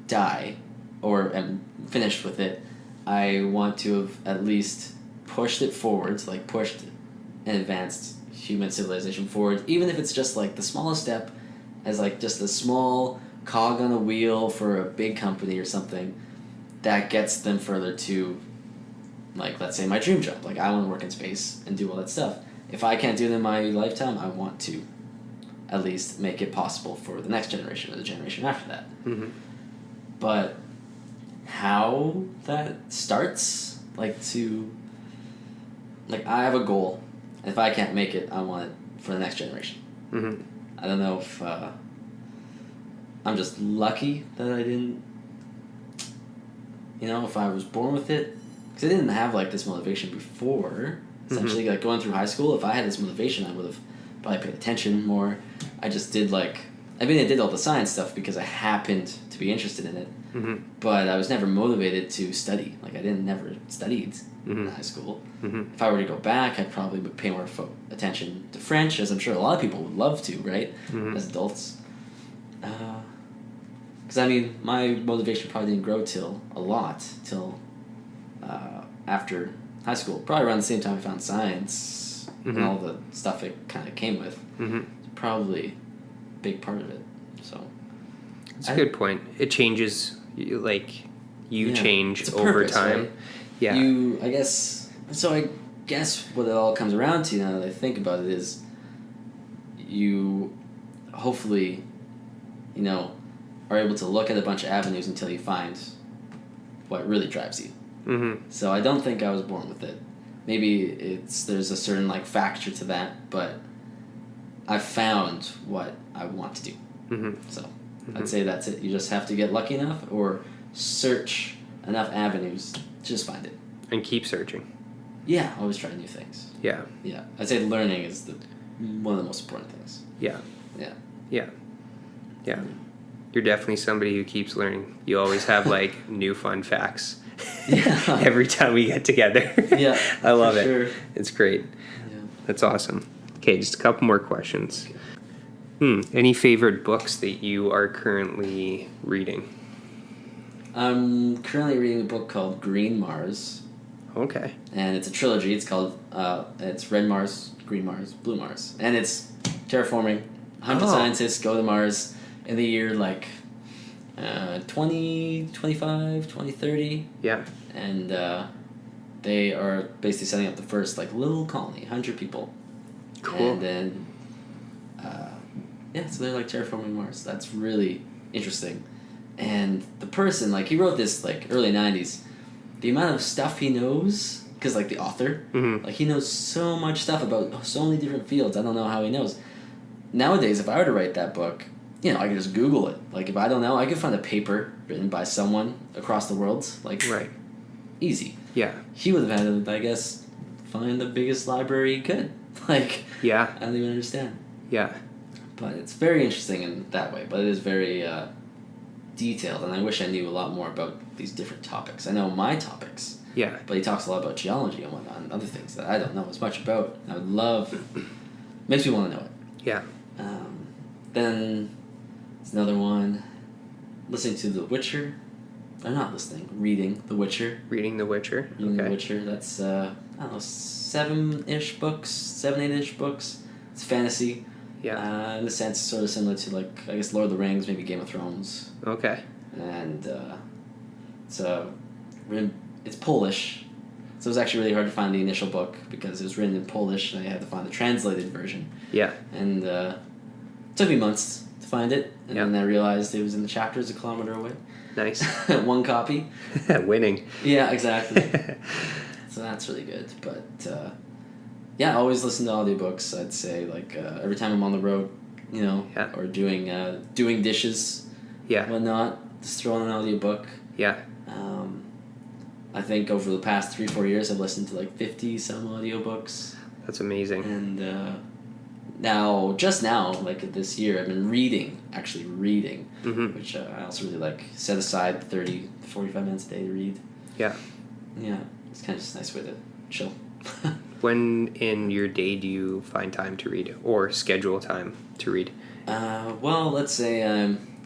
die or am finished with it, I want to have at least pushed it forwards, like pushed and advanced human civilization forward, even if it's just like the smallest step, as like just a small cog on a wheel for a big company or something that gets them further to, like, let's say my dream job. Like, I want to work in space and do all that stuff. If I can't do it in my lifetime, I want to at least make it possible for the next generation or the generation after that. Mm-hmm. But how that starts, I have a goal. If I can't make it, I want it for the next generation. Mm-hmm. I don't know if I'm just lucky that I didn't, if I was born with it. Because I didn't have, this motivation before. Essentially, going through high school, if I had this motivation, I would have probably paid attention more. I just did, I did all the science stuff because I happened to be interested in it. Mm-hmm. But I was never motivated to study. I never studied in high school. Mm-hmm. If I were to go back, I'd probably pay more attention to French, as I'm sure a lot of people would love to, right? Mm-hmm. As adults. Because, my motivation probably didn't grow till after high school. Probably around the same time I found science and all the stuff it kind of came with. Mm-hmm. It's probably a big part of it. So it's a good point. It changes, change over purpose, time. Right? Yeah. I guess what it all comes around to now that I think about it is you hopefully, are able to look at a bunch of avenues until you find what really drives you. Mm-hmm. So I don't think I was born with it. Maybe there's a certain factor to that, but I found what I want to do. Mm-hmm. So I'd say that's it. You just have to get lucky enough or search enough avenues to just find it. And keep searching. Yeah, always try new things. Yeah. Yeah. I'd say learning is one of the most important things. Yeah. Yeah. Yeah. Yeah. You're definitely somebody who keeps learning. You always have new fun facts. Yeah. Every time we get together. Yeah. I love it. Sure. It's great. Yeah. That's awesome. Okay, just a couple more questions. Any favorite books that you are currently reading? I'm currently reading a book called Green Mars. Okay. And it's a trilogy. It's called it's Red Mars, Green Mars, Blue Mars. And it's terraforming. 100 scientists go to Mars in the year 2025, 2030. Yeah. And they are basically setting up the first little colony, 100 people. Cool. And then so they're terraforming Mars. That's really interesting. And the person, he wrote this early 90s. The amount of stuff he knows, because the author, he knows so much stuff about so many different fields. I don't know how he knows. Nowadays, if I were to write that book, I could just Google it. If I don't know, I could find a paper written by someone across the world. Right. Easy. Yeah. He would have had to, I guess, find the biggest library he could. Yeah. I don't even understand. Yeah. But it's very interesting in that way. But it is very detailed, and I wish I knew a lot more about these different topics. I know my topics. Yeah. But he talks a lot about geology and whatnot, and other things that I don't know as much about. I would love... Makes me want to know it. Yeah. Then... There's another one. Listening to The Witcher. Or not listening. Reading The Witcher. Reading The Witcher. Reading The Witcher. That's, 7-ish books. 7, 8-ish books. It's fantasy. Yeah. In a sense, sort of similar to, I guess, Lord of the Rings, maybe Game of Thrones. Okay. And, it's Polish. So it was actually really hard to find the initial book because it was written in Polish and I had to find the translated version. Yeah. And, it took me months to find it. And then I realized it was in the chapters a kilometer away. Nice. One copy. Winning. Yeah, exactly. So that's really good. But yeah, I always listen to audiobooks. I'd say like every time I'm on the road, you know, or doing dishes, whatnot, just throw on an audiobook. Yeah. I think over the past 3-4 years, I've listened to like 50 some audiobooks. That's amazing. And just now, like this year, I've been reading, which I also really like. Set aside 30 to 45 minutes a day to read. Yeah. Yeah, it's kind of just a nice way to chill. When in your day do you find time to read or schedule time to read? Well, let's say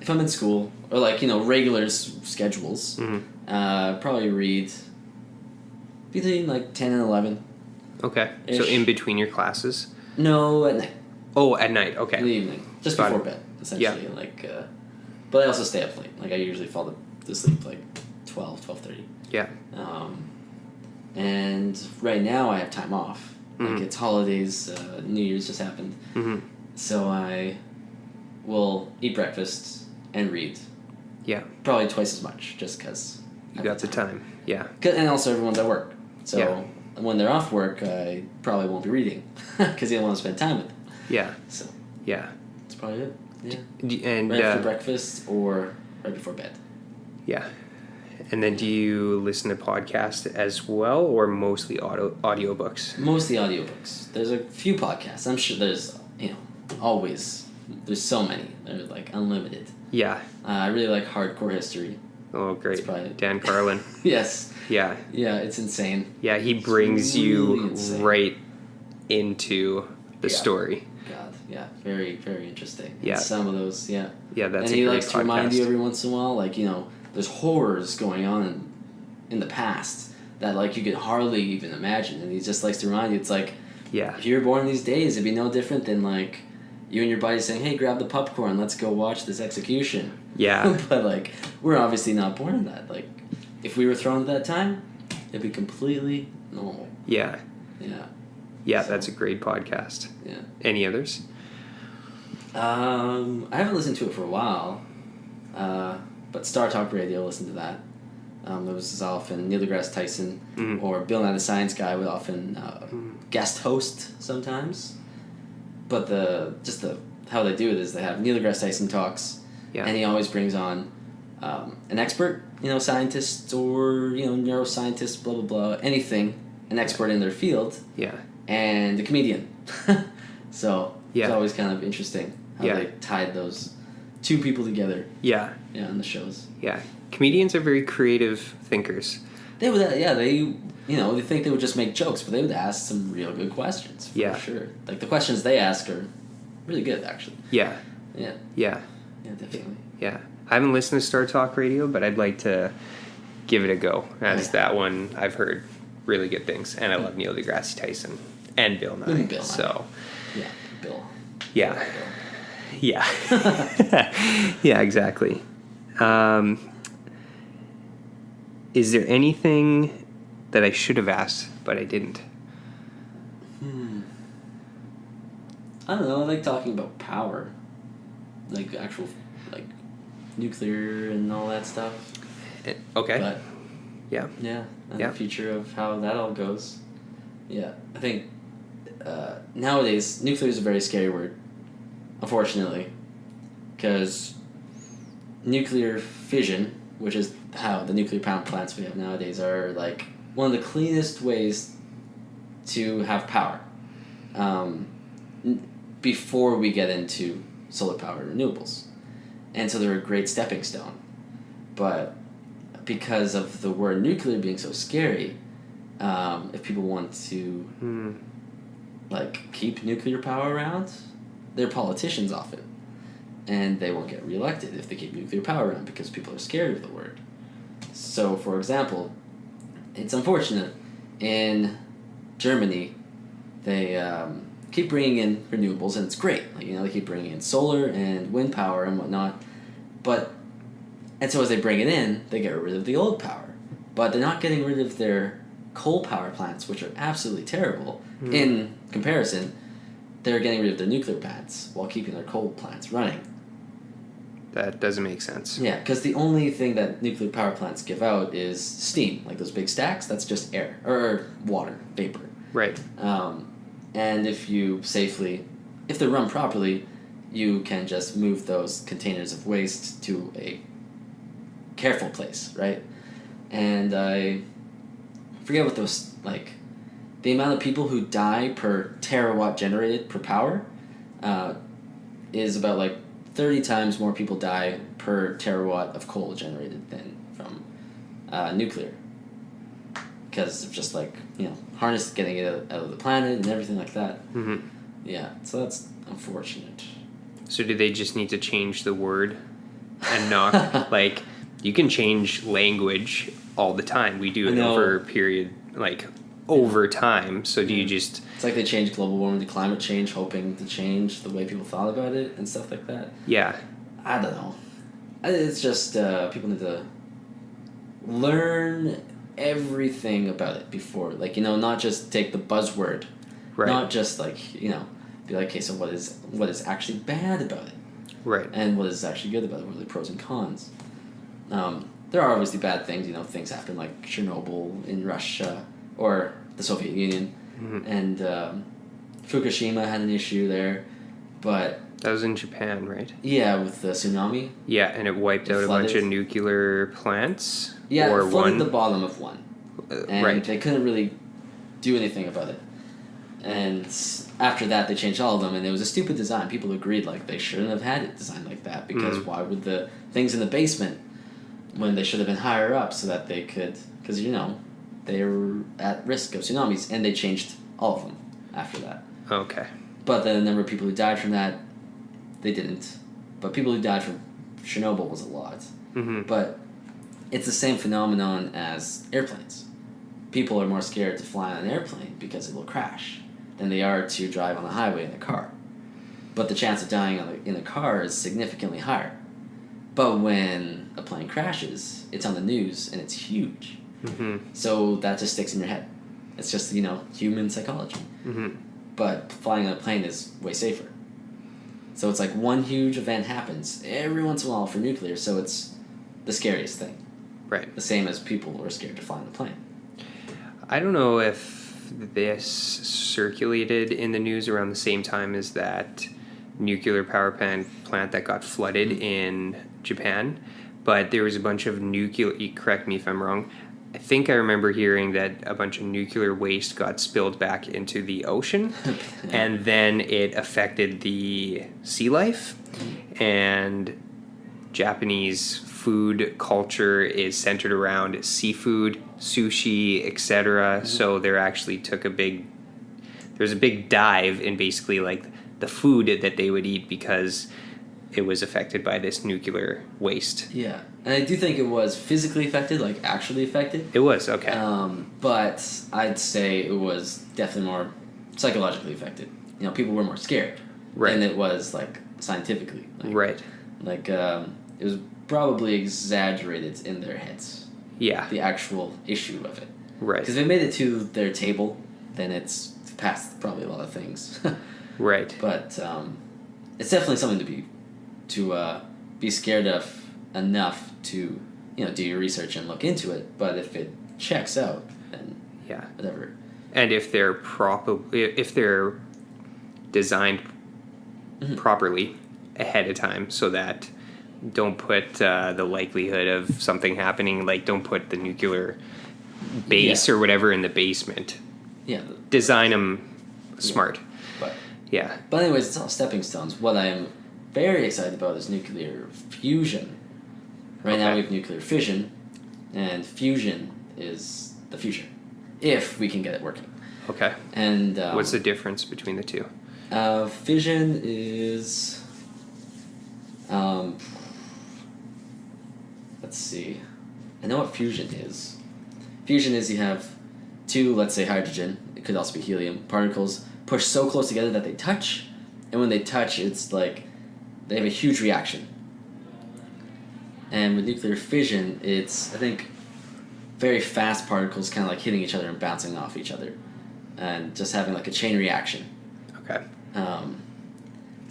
if I'm in school or like, you know, regular schedules, probably read between like 10 and 11. Okay. Ish. So in between your classes? No, at night. Oh, at night. Okay. In the evening. Just before bed, essentially. Yeah. Like, but I also stay up late. Like I usually fall to sleep like 12:30. Yeah. And right now I have time off. Like it's holidays, New Year's just happened. So I will eat breakfast and read. Yeah. Probably twice as much, just because you got the time. Yeah. And also everyone's at work. So when they're off work, I probably won't be reading because you don't want to spend time with them. Yeah. So. Yeah. That's probably it. Yeah. And right after breakfast or right before bed. Yeah. And then do you listen to podcasts as well, or mostly audiobooks? Mostly audiobooks. There's a few podcasts. I'm sure there's, you know, always, there's so many. They're like unlimited. Yeah. I really like hardcore history. Oh, great. Dan Carlin. Yes. Yeah. Yeah, it's insane. Yeah, he brings you right into the story. God, yeah. Very, very interesting. Yeah. And some of those, Yeah, that's a great podcast. And he likes to remind you every once in a while, like, you know, there's horrors going on in the past that, like, you could hardly even imagine. And he just likes to remind you, it's like, if you were born these days, it'd be no different than, like, you and your buddy saying, hey, grab the popcorn, let's go watch this execution. Yeah. But, like, we're obviously not born in that. Like, if we were thrown at that time, it'd be completely normal. Yeah. Yeah. Yeah, so, that's a great podcast. Yeah. Any others? I haven't listened to it for a while. But Star Talk Radio, listen to that. It was often Neil deGrasse Tyson or Bill Nye the Science Guy would often guest host sometimes. But how they do it is they have Neil deGrasse Tyson talks, and he always brings on an expert, you know, scientist or, you know, neuroscientist, blah blah blah, anything, an expert in their field. Yeah. And a comedian. So it's always kind of interesting how they tied those two people together. Yeah. Yeah, on the shows. Yeah. Comedians are very creative thinkers. They would, they think they would just make jokes, but they would ask some real good questions, for sure. Like, the questions they ask are really good, actually. Yeah. Yeah. Yeah. Yeah, definitely. Yeah. I haven't listened to Star Talk Radio, but I'd like to give it a go, as that one I've heard really good things, and I love Neil deGrasse Tyson and Bill Nye. Bill Nye. So. Yeah, Bill. Yeah. Bill. Yeah. Yeah, exactly. Is there anything that I should have asked, but I didn't? I don't know. I like talking about power. Like actual, like, nuclear and all that stuff. Okay. But, yeah. Yeah. And the future of how that all goes. Yeah. I think nowadays, nuclear is a very scary word. Unfortunately, because nuclear fission, which is how the nuclear power plants we have nowadays are, like, one of the cleanest ways to have power before we get into solar power renewables. And so they're a great stepping stone. But because of the word nuclear being so scary, if people want to like keep nuclear power around, they're politicians often, and they won't get reelected if they keep nuclear power around because people are scared of the word. So, for example, it's unfortunate in Germany they keep bringing in renewables, and it's great. Like, you know, they keep bringing in solar and wind power and whatnot, and so as they bring it in, they get rid of the old power, but they're not getting rid of their coal power plants, which are absolutely terrible in comparison. They're getting rid of their nuclear plants while keeping their coal plants running. That doesn't make sense. Yeah, because the only thing that nuclear power plants give out is steam, like those big stacks. That's just air or water, vapor. Right. And if they're run properly, you can just move those containers of waste to a careful place, right? And I forget what those, like, the amount of people who die per terawatt generated per power is about, like, 30 times more people die per terawatt of coal generated than from nuclear. Because of just, like, getting it out of the planet and everything like that. Mm-hmm. Yeah, so that's unfortunate. So do they just need to change the word and not, like, you can change language all the time. We do it over a period, like, over time. So do you just... It's like they changed global warming to climate change, hoping to change the way people thought about it and stuff like that. Yeah. I don't know. It's just people need to learn everything about it before, like, not just take the buzzword, right? Not just like, be like, okay, so what is actually bad about it, right? And what is actually good about it? What are the pros and cons? There are obviously bad things. Things happen like Chernobyl in Russia or the Soviet Union, mm-hmm. and Fukushima had an issue there, but that was in Japan, right? Yeah, with the tsunami. Yeah, and it wiped out a bunch of nuclear plants. Yeah, or it flooded one. The bottom of one, and right. They couldn't really do anything about it. And after that, they changed all of them, and it was a stupid design. People agreed, like, they shouldn't have had it designed like that, because why would the things in the basement, when they should have been higher up so that they could, because, they were at risk of tsunamis, and they changed all of them after that. Okay. But the number of people who died from that, they didn't. But people who died from Chernobyl was a lot. Mm-hmm. But it's the same phenomenon as airplanes. People are more scared to fly on an airplane because it will crash than they are to drive on the highway in a car. But the chance of dying in a car is significantly higher. But when a plane crashes, it's on the news and it's huge. Mm-hmm. So that just sticks in your head. It's just, human psychology. Mm-hmm. But flying on a plane is way safer. So it's like one huge event happens every once in a while for nuclear, so it's the scariest thing. Right. The same as people are scared to fly on a plane. I don't know if this circulated in the news around the same time as that nuclear power plant that got flooded in Japan, but there was a bunch of correct me if I'm wrong, I think I remember hearing that a bunch of nuclear waste got spilled back into the ocean, and then it affected the sea life, and Japanese food culture is centered around seafood, sushi, etc. Mm-hmm. So there actually there's a big dive in basically like the food that they would eat because it was affected by this nuclear waste. Yeah, and I do think it was physically affected, like actually affected. It was, okay. But I'd say it was definitely more psychologically affected. People were more scared than it was, like, scientifically. Like, right. Like, it was probably exaggerated in their heads. Yeah. The actual issue of it. Right. Because if they made it to their table, then it's past probably a lot of things. Right. But it's definitely something to be scared of enough to do your research and look into it. But if it checks out, then whatever. And if they're designed properly ahead of time, so that don't put the likelihood of something happening, like don't put the nuclear base or whatever in the basement. Yeah. Design them smart. But anyways, it's all stepping stones. What I'm very excited about is nuclear fusion. Right now we have nuclear fission, and fusion is the future, if we can get it working. Okay. And what's the difference between the two? Fission is, let's see. I know what fusion is. Fusion is you have two, let's say hydrogen, it could also be helium, particles push so close together that they touch, and when they touch, it's like they have a huge reaction. And with nuclear fission, it's, I think, very fast particles kind of like hitting each other and bouncing off each other, and just having like a chain reaction. Okay.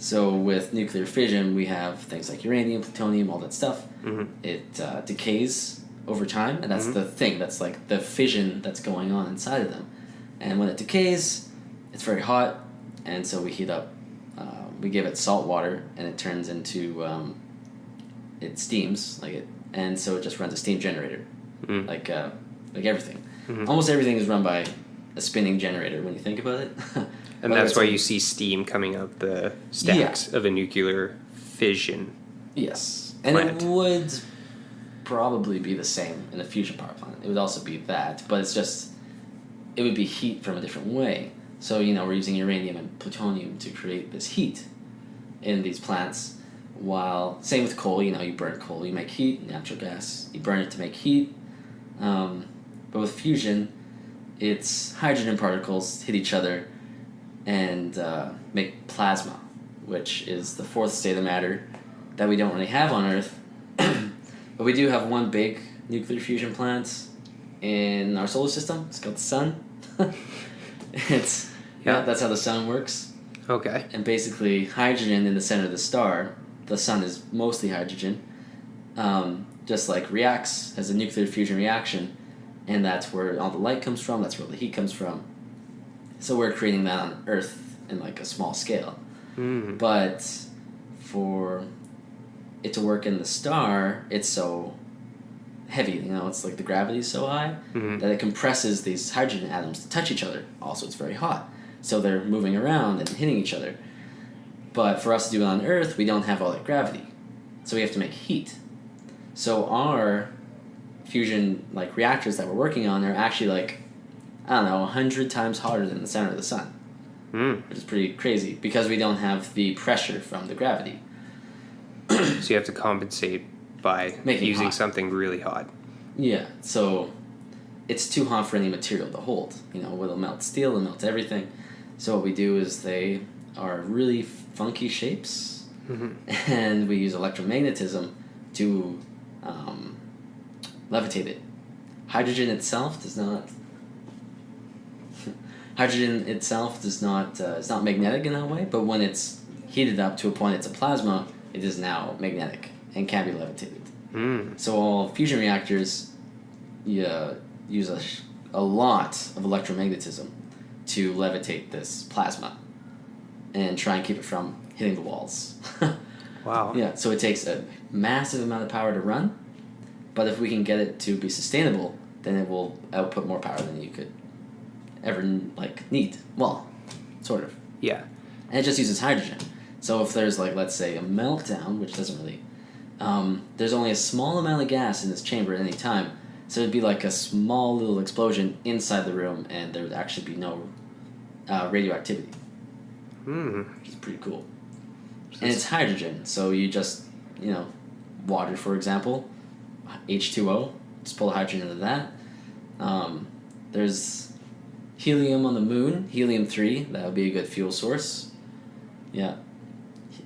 So with nuclear fission, we have things like uranium, plutonium, all that stuff. Mm-hmm. It decays over time, and that's Mm-hmm. the thing. That's like the fission that's going on inside of them. And when it decays, it's very hot, and so we heat up. We give it salt water, and it turns into it steams and so it just runs a steam generator, like everything. Mm-hmm. Almost everything is run by a spinning generator when you think about it. And that's why you see steam coming out the stacks of a nuclear fission. Yes. And plant. it would probably be the same in a fusion power plant. It would also be that, but it would be heat from a different way. So, we're using uranium and plutonium to create this heat in these plants, while, same with coal, you burn coal, you make heat, natural gas, you burn it to make heat. But with fusion, it's hydrogen particles hit each other and make plasma, which is the fourth state of matter that we don't really have on Earth. But we do have one big nuclear fusion plant in our solar system. It's called the Sun. That's how the Sun works. Okay. And basically, hydrogen in the center of the star, the Sun is mostly hydrogen, just like reacts as a nuclear fusion reaction, and that's where all the light comes from, that's where the heat comes from. So we're creating that on Earth in like a small scale. Mm. But for it to work in the star, it's so heavy, it's like the gravity is so high that it compresses these hydrogen atoms to touch each other. Also, it's very hot. So they're moving around and hitting each other. But for us to do it on Earth, we don't have all that gravity. So we have to make heat. So our fusion reactors that we're working on are actually 100 times hotter than the center of the Sun. Which is pretty crazy because we don't have the pressure from the gravity. So you have to compensate by using something really hot. Yeah, so it's too hot for any material to hold. It'll melt steel, it'll melt everything. So what we do is they are really funky shapes, and we use electromagnetism to levitate it. Hydrogen itself does not. It's not magnetic in that way, but when it's heated up to a point it's a plasma, it is now magnetic and can be levitated. So all fusion reactors use a lot of electromagnetism to levitate this plasma and try and keep it from hitting the walls. Wow. Yeah, so it takes a massive amount of power to run, but if we can get it to be sustainable, then it will output more power than you could ever need. Well, sort of. Yeah. And it just uses hydrogen. So if there's let's say a meltdown, which doesn't really, there's only a small amount of gas in this chamber at any time, so it'd be like a small little explosion inside the room, and there would actually be no radioactivity. Which is pretty cool. And it's hydrogen, so you just, water, for example, H2O, just pull the hydrogen into that. There's helium on the moon, helium-3, that would be a good fuel source. Yeah.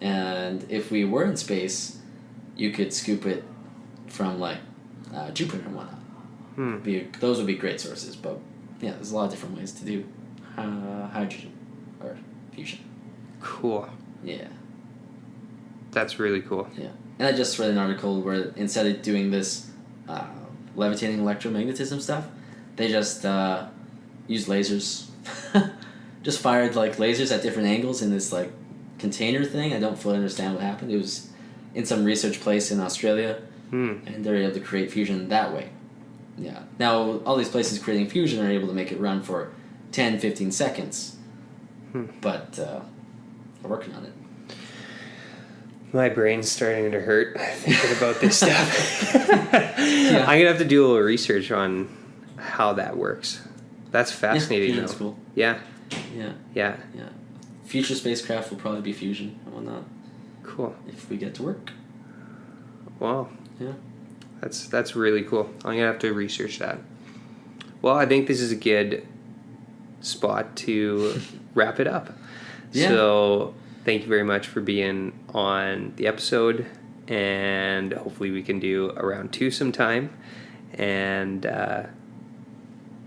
And if we were in space, you could scoop it from Jupiter and whatnot. Those would be great sources, but yeah, there's a lot of different ways to do hydrogen or fusion. Cool. Yeah. That's really cool. Yeah. And I just read an article where instead of doing this levitating electromagnetism stuff, they just used lasers. Just fired lasers at different angles in this container thing. I don't fully understand what happened. It was in some research place in Australia, and they're able to create fusion that way. Yeah. Now, all these places creating fusion are able to make it run for 10, 15 seconds, but we're working on it. My brain's starting to hurt thinking about this stuff. I'm going to have to do a little research on how that works. That's fascinating, That's cool. Yeah. Yeah. Yeah. Yeah. Future spacecraft will probably be fusion and whatnot. Cool. If we get to work. Wow. Yeah. That's really cool. I'm going to have to research that. Well, I think this is a good spot to wrap it up. Yeah. So thank you very much for being on the episode, and hopefully we can do a round 2 sometime. And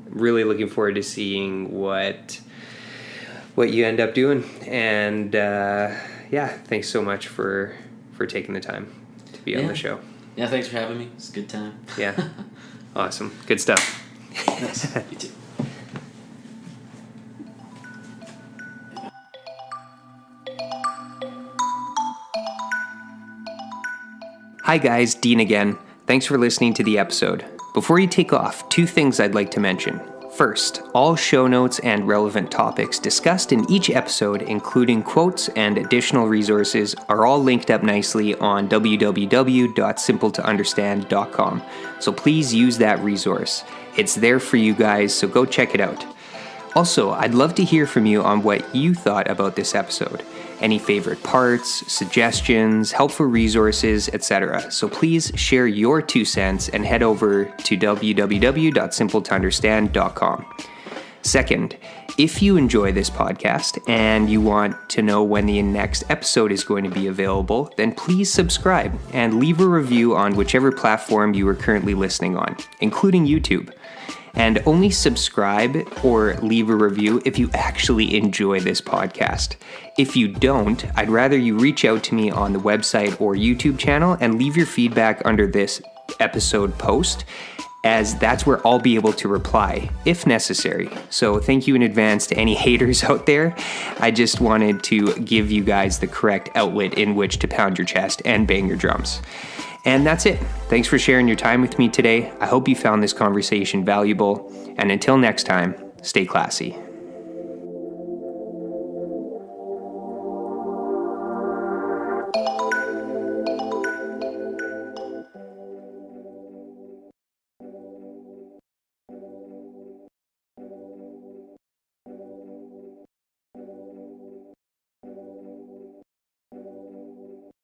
really looking forward to seeing what you end up doing. And yeah, thanks so much for taking the time to be on the show. Yeah, thanks for having me. It's a good time. Yeah. Awesome. Good stuff. Nice. You too. Hi guys, Dean again. Thanks for listening to the episode. Before you take off, 2 things I'd like to mention. First, all show notes and relevant topics discussed in each episode, including quotes and additional resources, are all linked up nicely on www.simpletounderstand.com. So please use that resource. It's there for you guys, so go check it out. Also, I'd love to hear from you on what you thought about this episode. Any favorite parts, suggestions, helpful resources, etc. So please share your 2 cents and head over to www.simpletounderstand.com. Second, if you enjoy this podcast and you want to know when the next episode is going to be available, then please subscribe and leave a review on whichever platform you are currently listening on, including YouTube. And only subscribe or leave a review if you actually enjoy this podcast. If you don't, I'd rather you reach out to me on the website or YouTube channel and leave your feedback under this episode post, as that's where I'll be able to reply if necessary. So thank you in advance to any haters out there. I just wanted to give you guys the correct outlet in which to pound your chest and bang your drums. And that's it. Thanks for sharing your time with me today. I hope you found this conversation valuable. And until next time, stay classy.